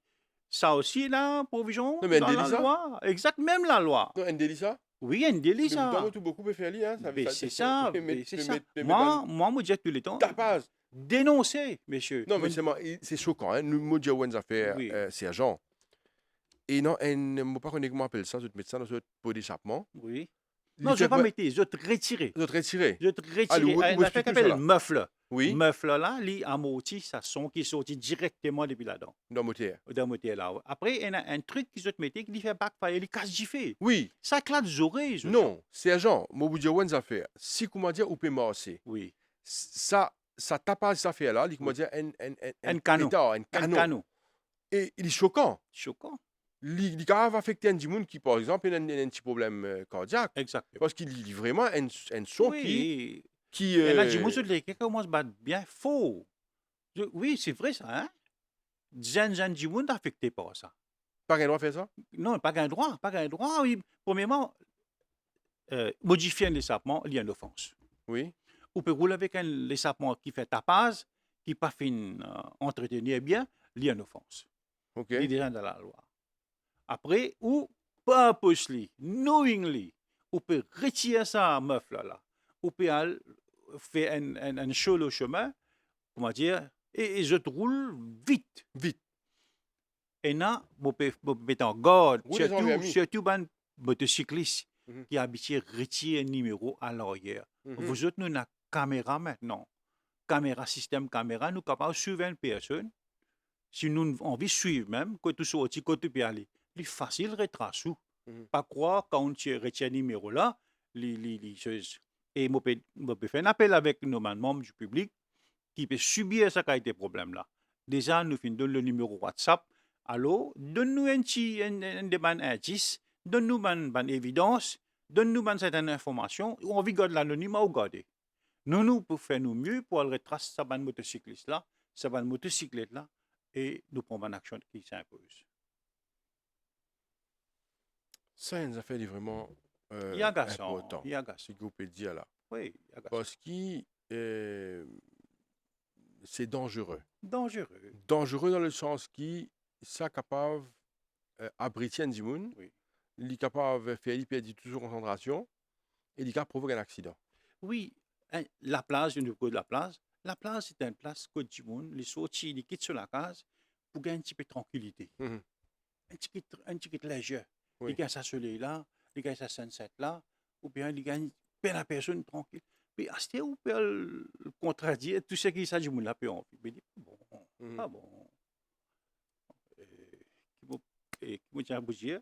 Ça aussi, là, provision Non, mais un dans délit la ça? loi, exact, même la loi. Non, un délit ça? Oui, un délit, Mais pourtant, moi, ça. tout beaucoup peut faire hein. Ça, Ben, ça, c'est ça, mais, ben, c'est ça. mais ban Moi, je dis tous les temps, tapage. dénoncer, messieurs. Non, mais c'est choquant, hein. Nous, moi, j'ai une affaire, Oui, sergent. Et non, je ne sais pas comment on appelle ça, je te mets ça dans ce pot d'échappement. oui. Il Non, je ne fait vais pas quoi? mettre, je vais te retirer. Je te retirer. Je te Allez, retire. où Une affaire explique qui ça s'appelle là? muffler. Oui, Muffler là, lui, amorti, ça son qui est sorti directement depuis là-dedans, dans moteur. dans le moteur là. Après, il y a un truc qui se te mettait, qui fait backfire, il casse du fait. Oui, Ça claque les oreilles, ce non, sergent, moi, vous dire une affaire. Si, comment dire, ou peut marcher. Oui, Ça tapage cette affaire-là, il comment oui. dire, Un canon. pétard, un Un canon. canon. Et il est choquant. Choquant. Il est capable d'affecter un monde qui, par exemple, a un petit problème cardiaque. Exactement. Parce qu'il est vraiment un son Oui. qui Et là, dis-moi, sur les quelqu'un commence à battre bien faux. Oui, c'est vrai ça, hein? Jean Jimoun est affecté par ça. pas rien droit faire ça? Non, pas qu'un droit, pas qu'un droit. Oui. Premièrement, modifier un échappement, il y a une offense. Oui, Ou peut rouler avec un échappement qui fait tapage, qui pas fin entretenir bien, il y a une offense. ok. Il est déjà dans la loi. Après, ou purposely, knowingly, ou peut retirer ça meuf là. Ou peut faire un show le chemin, comment dire, et je te roule vite. Vite. Et là, vous pouvez mettre en garde, Roulez sans vernis. surtout les motocyclistes Mhm. qui habitent retirer un numéro à l'arrière. Mhm. Vous autres, nous avons une caméra maintenant. Caméra, système caméra, nous sommes capables de suivre une personne. Si nous avons envie de suivre même, quand tu sortis, quand tu peux aller. C'est facile de retracer. Mhm. Pas croire quand tu retires un numéro là, les choses. Et je peux faire un appel avec nos membres du public qui peut subir ce qualité problème là. Déjà, nous finissons le numéro WhatsApp. Allô, donne-nous un petit indice, donne-nous une évidence, donne-nous une certaine information. On veut garder l'anonymat ou garder. Nous pouvons faire nous mieux pour retracer sa bande motocycliste là, sa bande motocyclette là, et nous prenons une action qui s'impose. Ça, il nous a fait vraiment Il y a agaçant, important. il y a agaçant. Ce que vous pouvez dire là. Oui, il y a agaçant. Parce que c'est dangereux. Dangereux. Dangereux dans le sens qui ça capable abriter un dimoun, Oui. il est capable de faire perdre toute sa concentration et il est capable de provoquer un accident. Oui, la plage, au niveau de la plage, c'est une place que du monde, les sorties, les quittes sur la case pour gagner un petit peu de tranquillité, Mhm. un petit peu de léger. Oui. Les gars, ça soleil là, les gars, ça sunset là, ou bien les gars, ben la personne tranquille. Puis, à ce où peut le contredire tout ce qui s'agit du monde là, peut envie. Mais bon, Mhm. pas bon. Qui me tient à vous dire,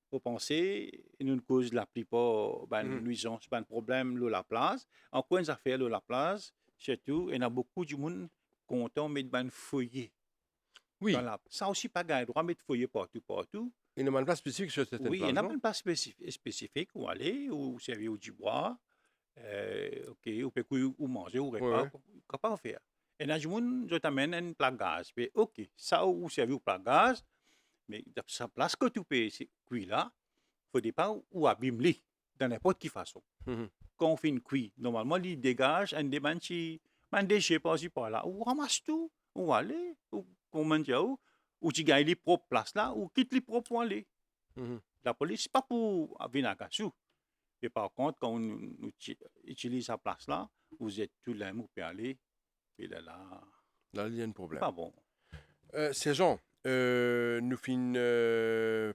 faut penser, nous cause la plupart Mhm. nuisance, problème de la place. En quoi nous affaires de la place, surtout, il y a beaucoup de monde content de mettre un foyer. Oui, Ça aussi, pas gagné droit de mettre foyer partout. il y a une place spécifique sur certaines Oui, il y plages, a non? une place spécifique où aller, où servir du bois, ok, ou peut ou manger, ou repas, Ouais. capable de faire. Et là, je t'amène une plaque gaz. Mais ok, ça ou servir au plaque gaz, mais sa place que tu peux cuire là, il ne faut pas ou abîmer dans n'importe quelle façon. Mhm. Quand on fait une cuire, normalement, il dégage un déchet par-ci par-là. Ou ramasse tout, ou aller, ou comment dire, ou tu gagnes les propres places là, ou quitte les propres pour aller. Mhm. La police, ce n'est pas pour venir à Gassou. Et par contre, quand on utilise sa place là, vous êtes tout là, vous pouvez aller, et là, Là, il y a un c'est problème. pas bon. Sergent, nous finissons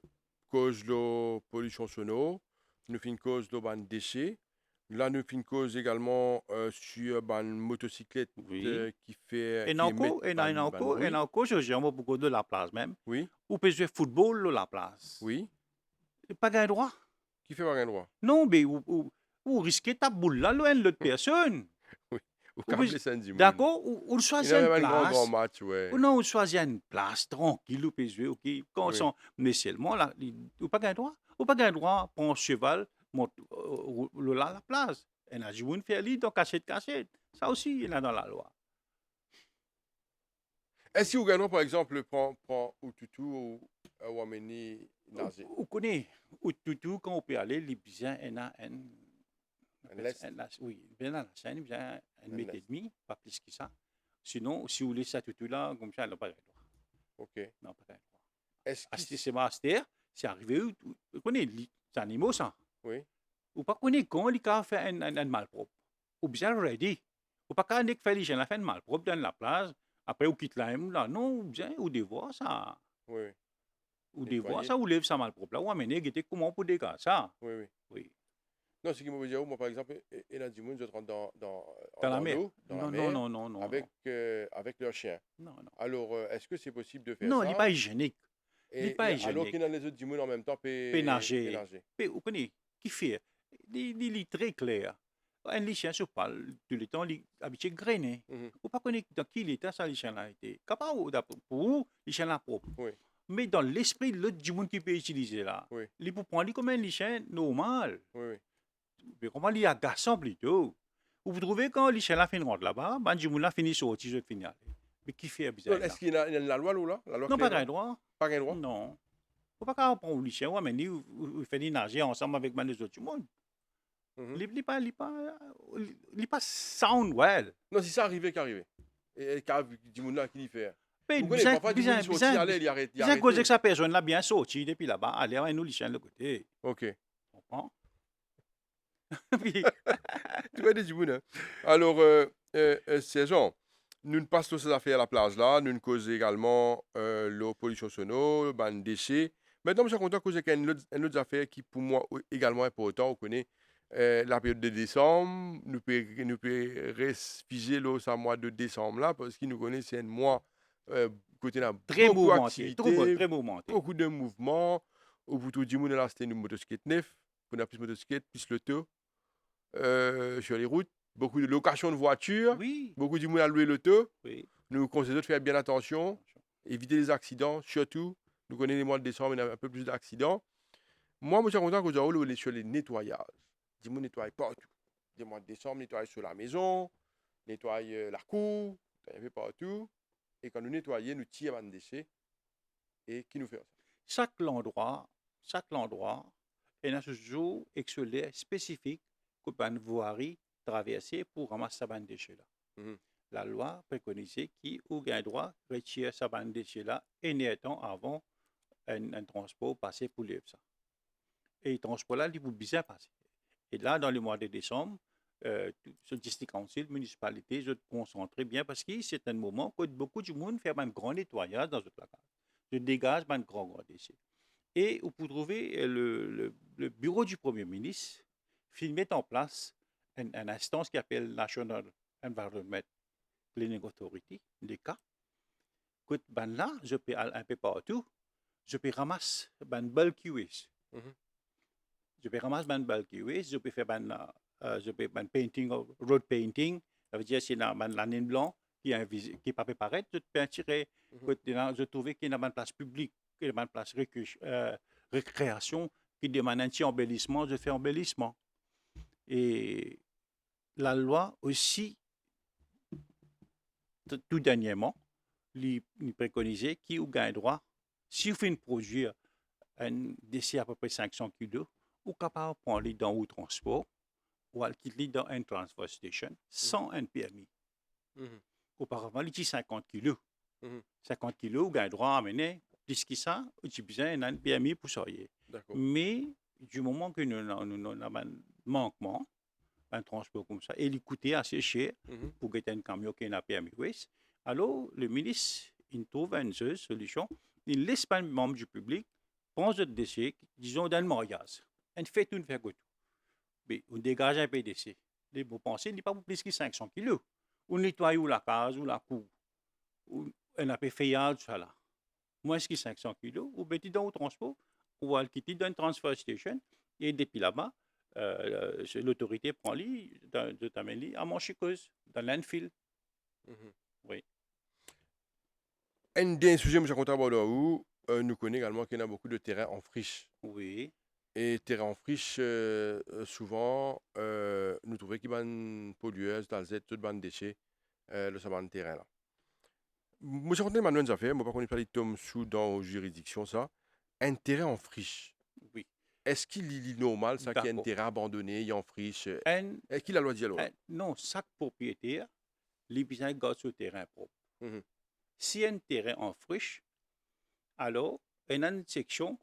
cause de la pollution sonore, nous finissons cause de ban déchets. Là, nous finissons cause également sur ban motocyclette Oui. qui fait Et qui émet ban bruit. encore, je beaucoup de la place même. Oui, Ou peut jouer football de la place. oui. Pas gain droit. Qui fait pas un droit? Non, mais ou risquer ta boule là, loin de l'autre personne. Oui. Ou Ou câble peut- Saint-Dimon. D'accord, ou Il choisir y a une même un grand place. match, ouais. Ou non, ou choisir une place tranquille, ou peut jouer, ok. Quand Oui. sont, mais seulement là, ou pas gain droit. Ou pas gain droit pour un cheval, monte là la place. Et là, je veux faire lit dans cachette. Ça aussi, il est dans la loi. Est-ce que vous gagnez, par exemple, prend ou tutu ou ameni nager? Vous connaissez, tout quand on peut aller, les bien, L'Est, oui, bien la chaîne, bien un un mètre et Est. demi, pas plus que ça. Sinon, si vous voulez ça tout là, comme ça, elle n'a pas le droit. OK. Non, pas le droit. Est-ce qu'il... Acheter ces masters, c'est arrivé, vous connaissez, les animaux, ça. Oui, Ou pas connaître quand il a fait un malpropre. Ou bien ready. Ou pas quand il fait les gens a fait un malpropre dans la plage. Après, ou quitte là, là, non, ou bien, ou devoir ça. oui, oui. Ou devoir Nettoyer. ça, ou lève ça malpropre là. Ou amener, guetter comment pour dégager ça. Oui, oui. Oui. Non, ce qui me veut dire, moi, par exemple, et la Dimoun, je rentre Dans la dans mer. l'eau, dans la Non, non, mer, non, non, non, non. avec leur chien. Non, non. Alors, est-ce que c'est possible de faire Non, il n'est ça? pas hygiénique. Il n'est pas Alors qu'il hygiénique. y a les autres Dimoun en même temps, peut Pénager. nager. Vous connaissez, qui fait? Il est très clair. Un lichin se parle tout le temps, il est habitué à grainer. Mhm. Vous ne connaissez dans qui l'état ça, lichin là été. Capable, pour vous, lichin là propre. Oui, Mais dans l'esprit de l'autre du monde qui peut utiliser là, oui, il peut prendre comme un lichin normal. oui, oui. Mais comment il est agaçant plutôt. Vous trouvez quand lichin là finit rentre là-bas, ben du monde là finit sortir, je finis aller. Mais qui fait Non, bizarre est-ce là? qu'il y a la loi, là? La loi Non, claire, pas là? de droit. Pas gain droit? Non. Faut pas qu'on prend le lichin, ouais, mais vous faites nager ensemble avec les autres du monde. Mhm. Il pas sound well. Non, si ça arrivait, qu'arrivait. Et qu'il y a Dimoun là qui dit faire. Mais Vous connaissez, bizarre, parfois, Dimoun, il bizarre, sortit, bizarre, allez, il bizarre cause que arrêté. sa personne là bien sorti depuis là-bas, allez, ouais, nous lichin de l'autre côté. OK. Tu comprends? Puis, Tu vois des Dimoun, hein? Alors, ces gens, nous ne passons ces affaires à la plage là, nous ne causons également l'eau pollution sonore, le ban déchets. Maintenant, je suis content de causer une autre affaire qui, pour moi, également important. On connaît la période de décembre. Nous pouvons refuser l'eau au mois de décembre là, parce qu'il nous connaît, c'est un mois côté là, très beaucoup mouvementé, d'activités, très mouvementé. beaucoup de mouvements. Au bout du monde, là, c'était une motoskate neuf. On a plus de motoskate, plus le taux sur les routes. Beaucoup de location de voitures. Oui, Beaucoup de monde à louer l'auto. oui. Nous conseillons de faire bien attention, éviter les accidents, surtout. Nous connaissons les mois de décembre, il y a un peu plus d'accidents. Moi, je suis content que vous avez sur les nettoyages. Dis-moi, nettoyer partout. Des mois de décembre, nettoyer sur la maison, nettoyer la cour, un peu partout. Et quand nous nettoyons, nous tirons les déchets. Et qui nous fait ça? Chaque endroit, il y a ce jour excellent spécifique que ben voirie traverser pour ramasser sa bande déchets là. Mhm. La loi préconisait qui ou un droit retire sa bande déchets là et temps avant un transport passer pour lever ça. Et le transport là, il peut bien passer. Et là, dans le mois de décembre, ce district council, municipalité, je concentrer bien parce que c'est un moment que beaucoup de monde fait un grand nettoyage dans notre place. Je dégage un grand déchet. Et vous pouvez trouver le bureau du Premier ministre met en place une instance qui s'appelle National Environment Cleaning Authority, NECA. Que ben là, je peux aller un peu partout, je peux ramasser ben bulky waste. Mhm. Je peux ramasser ben bulky waste, je peux faire ben painting, road painting, ça veut dire c'est la ligne blanc qui pas paraître, je peux tirer. Mhm. Je trouvais qu'il y a une place publique, qu'il y a une place récréation qui demande un petit embellissement, je fais embellissement. Et la loi aussi, tout dernièrement, lui préconisait qui ou gagne droit, si vous faites produire un déchet à peu près 500 kg, ou capable de prendre dans un transport, ou à quitter dans un transfer station, sans un permis. Mhm. Auparavant, il dit 50 kg. Mhm. 50 kg, vous gagne droit à amener, plus que ça, vous avez besoin d'un permis pour ça. D'accord. Mais, du moment que nous avons un manquement, un transport comme ça, et il coûtait assez cher Mhm. pour que un camion qui n'a permis. Alors, le ministre, il trouve une solution. Il ne laisse pas un membre du public prendre ce déchet, disons, dans le mariage. On fait tout, on fait tout. Mais on dégage un peu de déchet. Vous pensez, il n'est pas plus que 500 kilos. On nettoie ou la case ou la cour. On a fait feuillage, tout ça là. Moins que 500 kilos, ou bien dans le transport, ou à quitter dans une transfer station, et depuis là-bas, l'autorité prend lui, de t'amener à Manchicose, dans l'Anfield. Mhm. Oui. Un des sujets que je suis content d'avoir où nous connaissons également qu'il y a beaucoup de terrains en friche. Oui. Et terrain en friche, souvent, nous trouvons qu'il y a des pollueuses, dans cette toute bande déchets, le sabon de terrain là. Moi, j'ai rencontré Manuel Zafé, moi, par contre, il parlait de Tom Sou dans la juridiction, ça. Intérêt en friche. Oui, Est-ce qu'il est normal, ça, qu'il y a d'accord. intérêt abandonné, il y a en friche? Un, Est-ce qu'il a la loi dit alors là? non, chaque propriétaire, les besoin garde ce terrain propre. Mhm, Si un terrain en friche, alors, il y a une section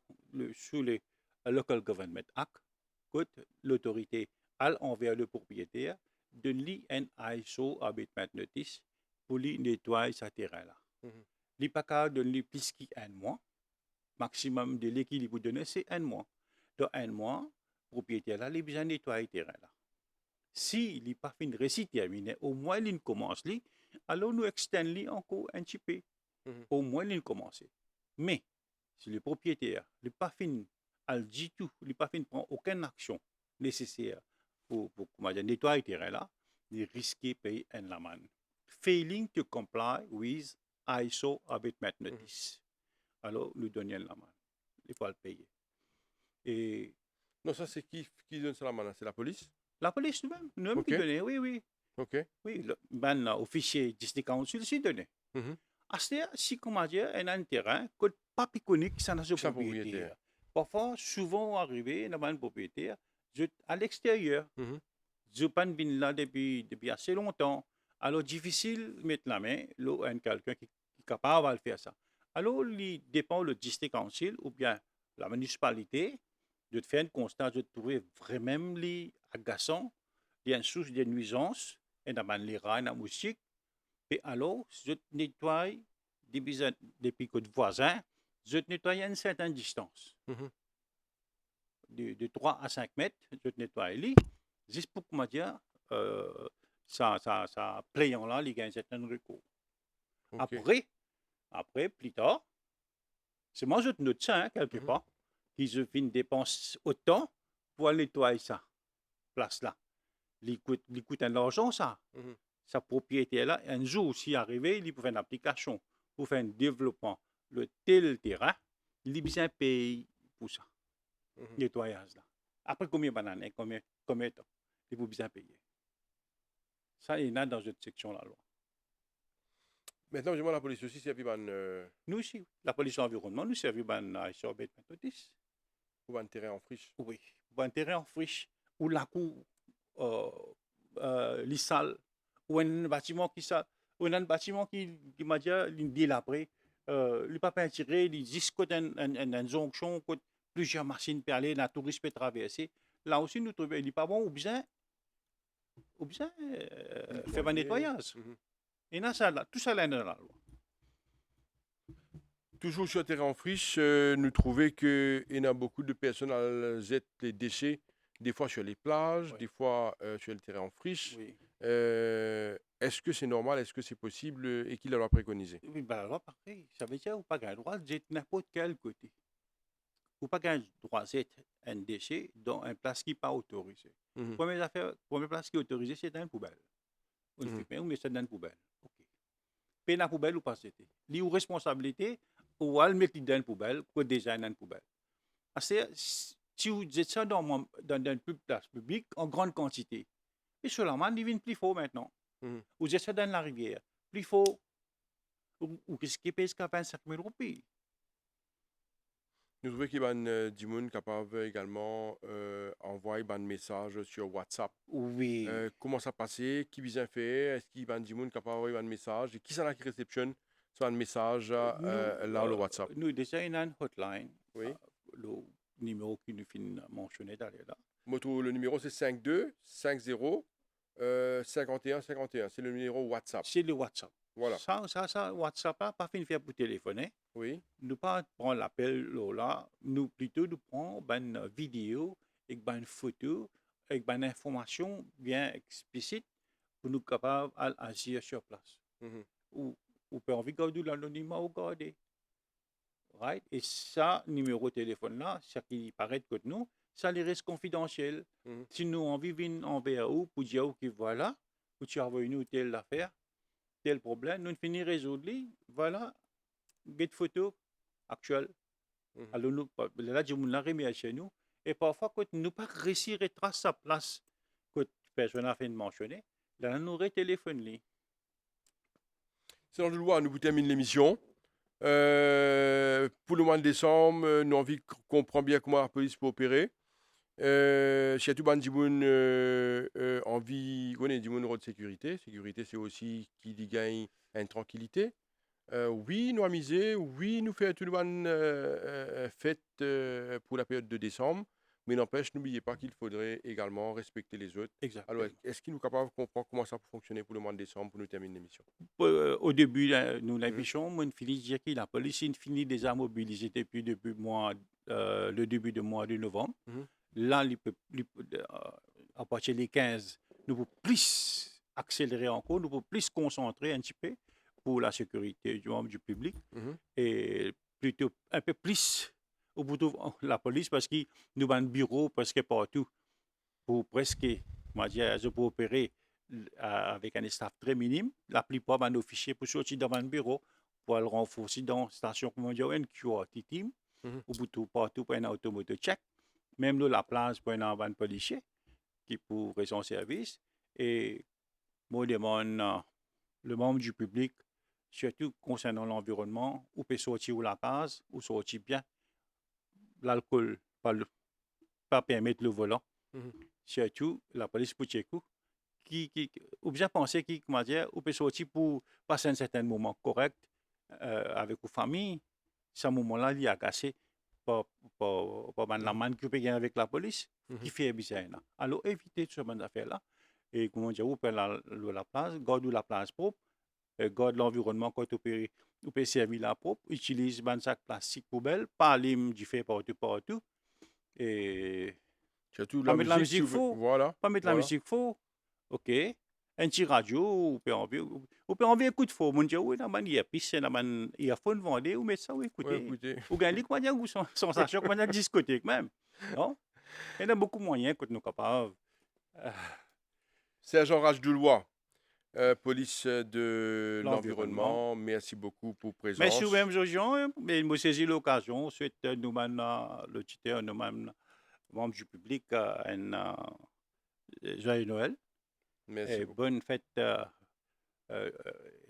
sous le Local Government Act, que l'autorité a envers le propriétaire de lui un ISO abatement notice pour lui nettoyer ce terrain-là. mhm, Il n'est pas capable de lui plus qu'un mois. Maximum de l'équilibre vous donne, c'est un mois. Dans un mois, le propriétaire là, il a besoin de nettoyer le terrain là. S'il n'est pas fini de terminé, au moins il commence, alors nous extendons encore un petit peu. mhm, Au moins il commence. Mais si le propriétaire n'est pas fini, elle dit tout, il n'est pas fini de prendre aucune action nécessaire pour nettoyer le terrain là, il risque de payer une amende. Failing to comply with ISO abatement mhm. notice. Alors, nous donnons l'amende. Il faut le payer. Et Non, ça, c'est qui donne ça la main? C'est la police? la police nous-mêmes qui Ok, donne, oui, oui. ok. Oui, le officier district council aussi donne. Mhm. C'est-à-dire, si, comment dire, il y a un terrain, que pas piconique, ça n'a pas de Qui c'est un propriétaire? propriétaire. Parfois, souvent arrivé, il y a un propriétaire, à l'extérieur, Mhm, je n'ai pas venu là depuis assez longtemps. Alors, difficile de mettre la main, là, à quelqu'un qui est capable de faire ça. Alors, il dépend le district council ou bien la municipalité de faire un constat, de trouver vraiment les agaçants, les sources de nuisances, et dans les rats, la moustiques. Et alors, je nettoie des picots de voisins, je nettoie à une certaine distance, mhm. de 3 à 5 mètres, je nettoie les, juste pour comment dire, euh, ça playant là, il y a un certain recours. Ok. Après, plus tard, c'est moi je note ça, quelque Mhm, part, qu'ils ont fait une dépense autant pour nettoyer ça, place-là. Il coûte un argent, ça. mhm, Sa propriété là, un jour, s'il arrivait, il peut faire une application pour faire un développement, le tel terrain, il a besoin de payer pour ça, mhm. nettoyage là. Après combien d'années, combien de temps, il faut besoin payer. Ça, il y en a dans cette section là. Maintenant, je demande à la police aussi s'il y a Nous aussi, la police de l'environnement, nous servons à Sorbet Methodist. un terrain en friche. Oui, pour un terrain en friche, ou la cour, euh, les salles, ou un bâtiment qui ça, ou un bâtiment qui m'a dit, il dit après, il pas peinturé, il dit que une jonction, que plusieurs machines peuvent aller, la touriste peut traverser. Là aussi, nous trouvons, il n'est pas bon, ou bien faire un Nettoyer. nettoyage. Mhm. Et là, ça, là, tout ça là est dans la loi. Toujours sur le terrain en friche, nous trouvons qu'il y a beaucoup de personnes à jeter les déchets, des fois sur les plages, Oui, des fois sur le terrain en friche. oui. Est-ce que c'est normal? Est-ce que c'est possible? Et qui l'a préconisé? Oui, ben, la loi, pareil. Ça veut dire, ou pas le droit de jeter n'importe quel côté. Ou pas le droit de jeter un déchet dans une place qui n'est pas autorisée. Mhm, Première place qui est autorisée, c'est dans une poubelle. On mhm. fait, mais on met ça dans une poubelle. OK. Puis dans la poubelle ou pas c'était. Les responsabilités, ou à le mettre dans une poubelle, ou déjà dans une poubelle. Parce que si vous jettez ça dans une place publique en grande quantité, et seulement, il devient plus faux maintenant. Mhm. Vous jettez ça dans la rivière, plus faux, ou qu'est-ce qui pèse qu'à 25 000 roupies. Nous trouvons qu'il y a des gens capables également envoyer un message sur WhatsApp. Oui. Comment ça passe? Qui vient faire? Est-ce qu'il y a des gens capables d'envoyer un message? Et qui ça qui réceptionne soit un message là, le WhatsApp? Nous déjà une hotline, Oui. le numéro qui nous fait mentionner derrière là. Le numéro c'est 52 50 51 51. C'est le numéro WhatsApp. C'est le WhatsApp. Voilà. Ça, WhatsApp, pas fin de faire pour téléphoner. Oui. Nous pas prendre l'appel là, nous plutôt nous prendre une vidéo avec une photo, avec une information bien explicite pour nous capables d'agir sur place. Mhm, Ou peut envie de garder l'anonymat ou garder. Right? Et ça, numéro de téléphone là, ça qui paraît que nous, ça les reste confidentiel. mhm. Si nous on vit envers vous pour dire que voilà, vous tu as envoyé nous telle affaire, tel problème, nous finissons résoudre, voilà, des photos actuelles. Mhm. Alors nous, là, je me remis chez nous. Et parfois, quand nous pas réussi à retracer sa place, que personne a fait de mentionner, là, nous retéléphoner. C'est dans le loi, nous vous terminons l'émission. Pour le mois de décembre, nous avons envie de comprendre bien comment la police peut opérer. Chez tout le monde, envie, on est du monde de sécurité. Sécurité, c'est aussi qui dit gagne une tranquillité. Oui, nous amuser, oui, nous faire tout le monde fête pour la période de décembre, mais n'empêche, n'oubliez pas qu'il faudrait également respecter les autres. Alors, Exactement. est-ce qu'il nous est capable de comprendre comment ça peut fonctionner pour le mois de décembre pour nous terminer l'émission? Au début, nous Mhm, l'émission, moi, je disais que la police il finit déjà mobilisée depuis le début du mois de novembre. mhm, Là, à partir des 15, nous pouvons plus accélérer encore, nous pouvons plus concentrer un petit peu pour la sécurité du membre du public mhm, et plutôt un peu plus au bout de la police parce que nous avons un bureau presque partout pour presque, on va dire, pour opérer avec un staff très minime. La plupart de nos fichiers pour sortir dans un bureau pour le renforcer dans la station, comme on dit, un QRT team, mhm. au bout de partout pour un automoto check. Même nous, la place pour un van policier qui pour son service. Et moi, je demande le membre du public, surtout concernant l'environnement, où peut sortir ou la case, ou sortir bien. L'alcool, pas permettre le volant. Mhm. Surtout, la police pour Tchékou, ou bien penser qui, comment dire, ou peut sortir pour passer un certain moment correct avec la famille. Ce moment-là, il est agacé par la Mhm. main qui peut gagner avec la police, qui Mhm. fait bizarre. Alors, évitez ce genre d'affaires-là. Et comment dire, vous prenez la place, garde la place propre, garde l'environnement quand vous pouvez servir la propre, utilise un sac plastique poubelle, pas lime du fait partout. Et Surtout pas la mettre la musique, si musique vous... faux, Voilà, pas mettre la voilà. musique faux. OK. Un petit radio, ou peut enlever un coup de faux. Mon Dieu, oui, dans man earpiece, dans man earphone vendé, ou mettre ça, ou Ouais, écouter. écoutez. Ou gagner, comment dire, ou sensation, comment dire, discothèque même. Non? Il y a beaucoup de moyens que nous sommes capables. Euh, Sergent Rajdulois, police de L'environnement. l'environnement, merci beaucoup pour Mais si présence. vous-même, Jean, mais moi saisi l'occasion, suite nous le titre, nous membres du public, un joyeux Noël Merci et beaucoup. bonne fête. Euh,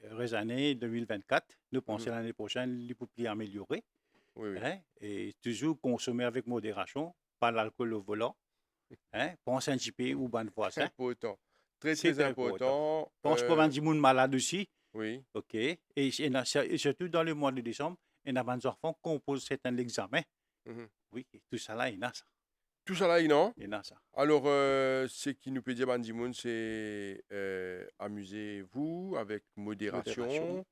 heureuse année 2024. Nous Mhm. pensons l'année prochaine, il peut plus améliorer. Oui, oui. Hein, et toujours consommer avec modération, pas l'alcool au volant. Hein, pense un petit peu aux bonnes voisins. Important. Très, C'est très très important. important. Pense pas à des gens malades aussi. Oui. OK. Et surtout dans le mois de décembre, il y a des enfants qui composent certains examens. Mhm. Oui, et tout ça là, il y a ça. Tout ça là, non? Il y a ça. Alors, ce qui nous peut dire, Bandimoun, c'est amusez-vous avec Modération. modération.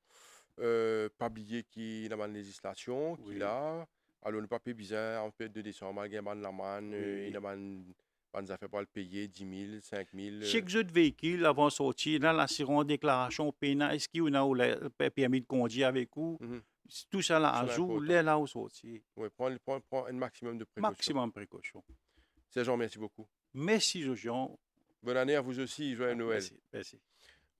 Pas oublier qu'il y a une législation qu'il Oui. a. Alors, ne pas payer bizarre en fait de décembre, il y a la manne, il y Oui. a des affaires pour le payer 10 000, 5 000. Chaque jeu de véhicule avant de sortir, dans l'assurance déclaration pénale, est-ce qu'il y a le permis de conduire avec vous? Mhm. Tout ça là Tout ça à là jour, important. là où sortir. Oui, prends un maximum de précautions. Maximum précaution. Sergent, merci beaucoup. Merci, Jean. Bonne année à vous aussi, joyeux Noël. Merci, merci.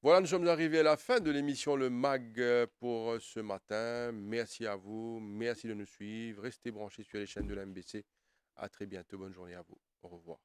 Voilà, nous sommes arrivés à la fin de l'émission Le Mag pour ce matin. Merci à vous, merci de nous suivre. Restez branchés sur les chaînes de la MBC. À très bientôt, bonne journée à vous. Au revoir.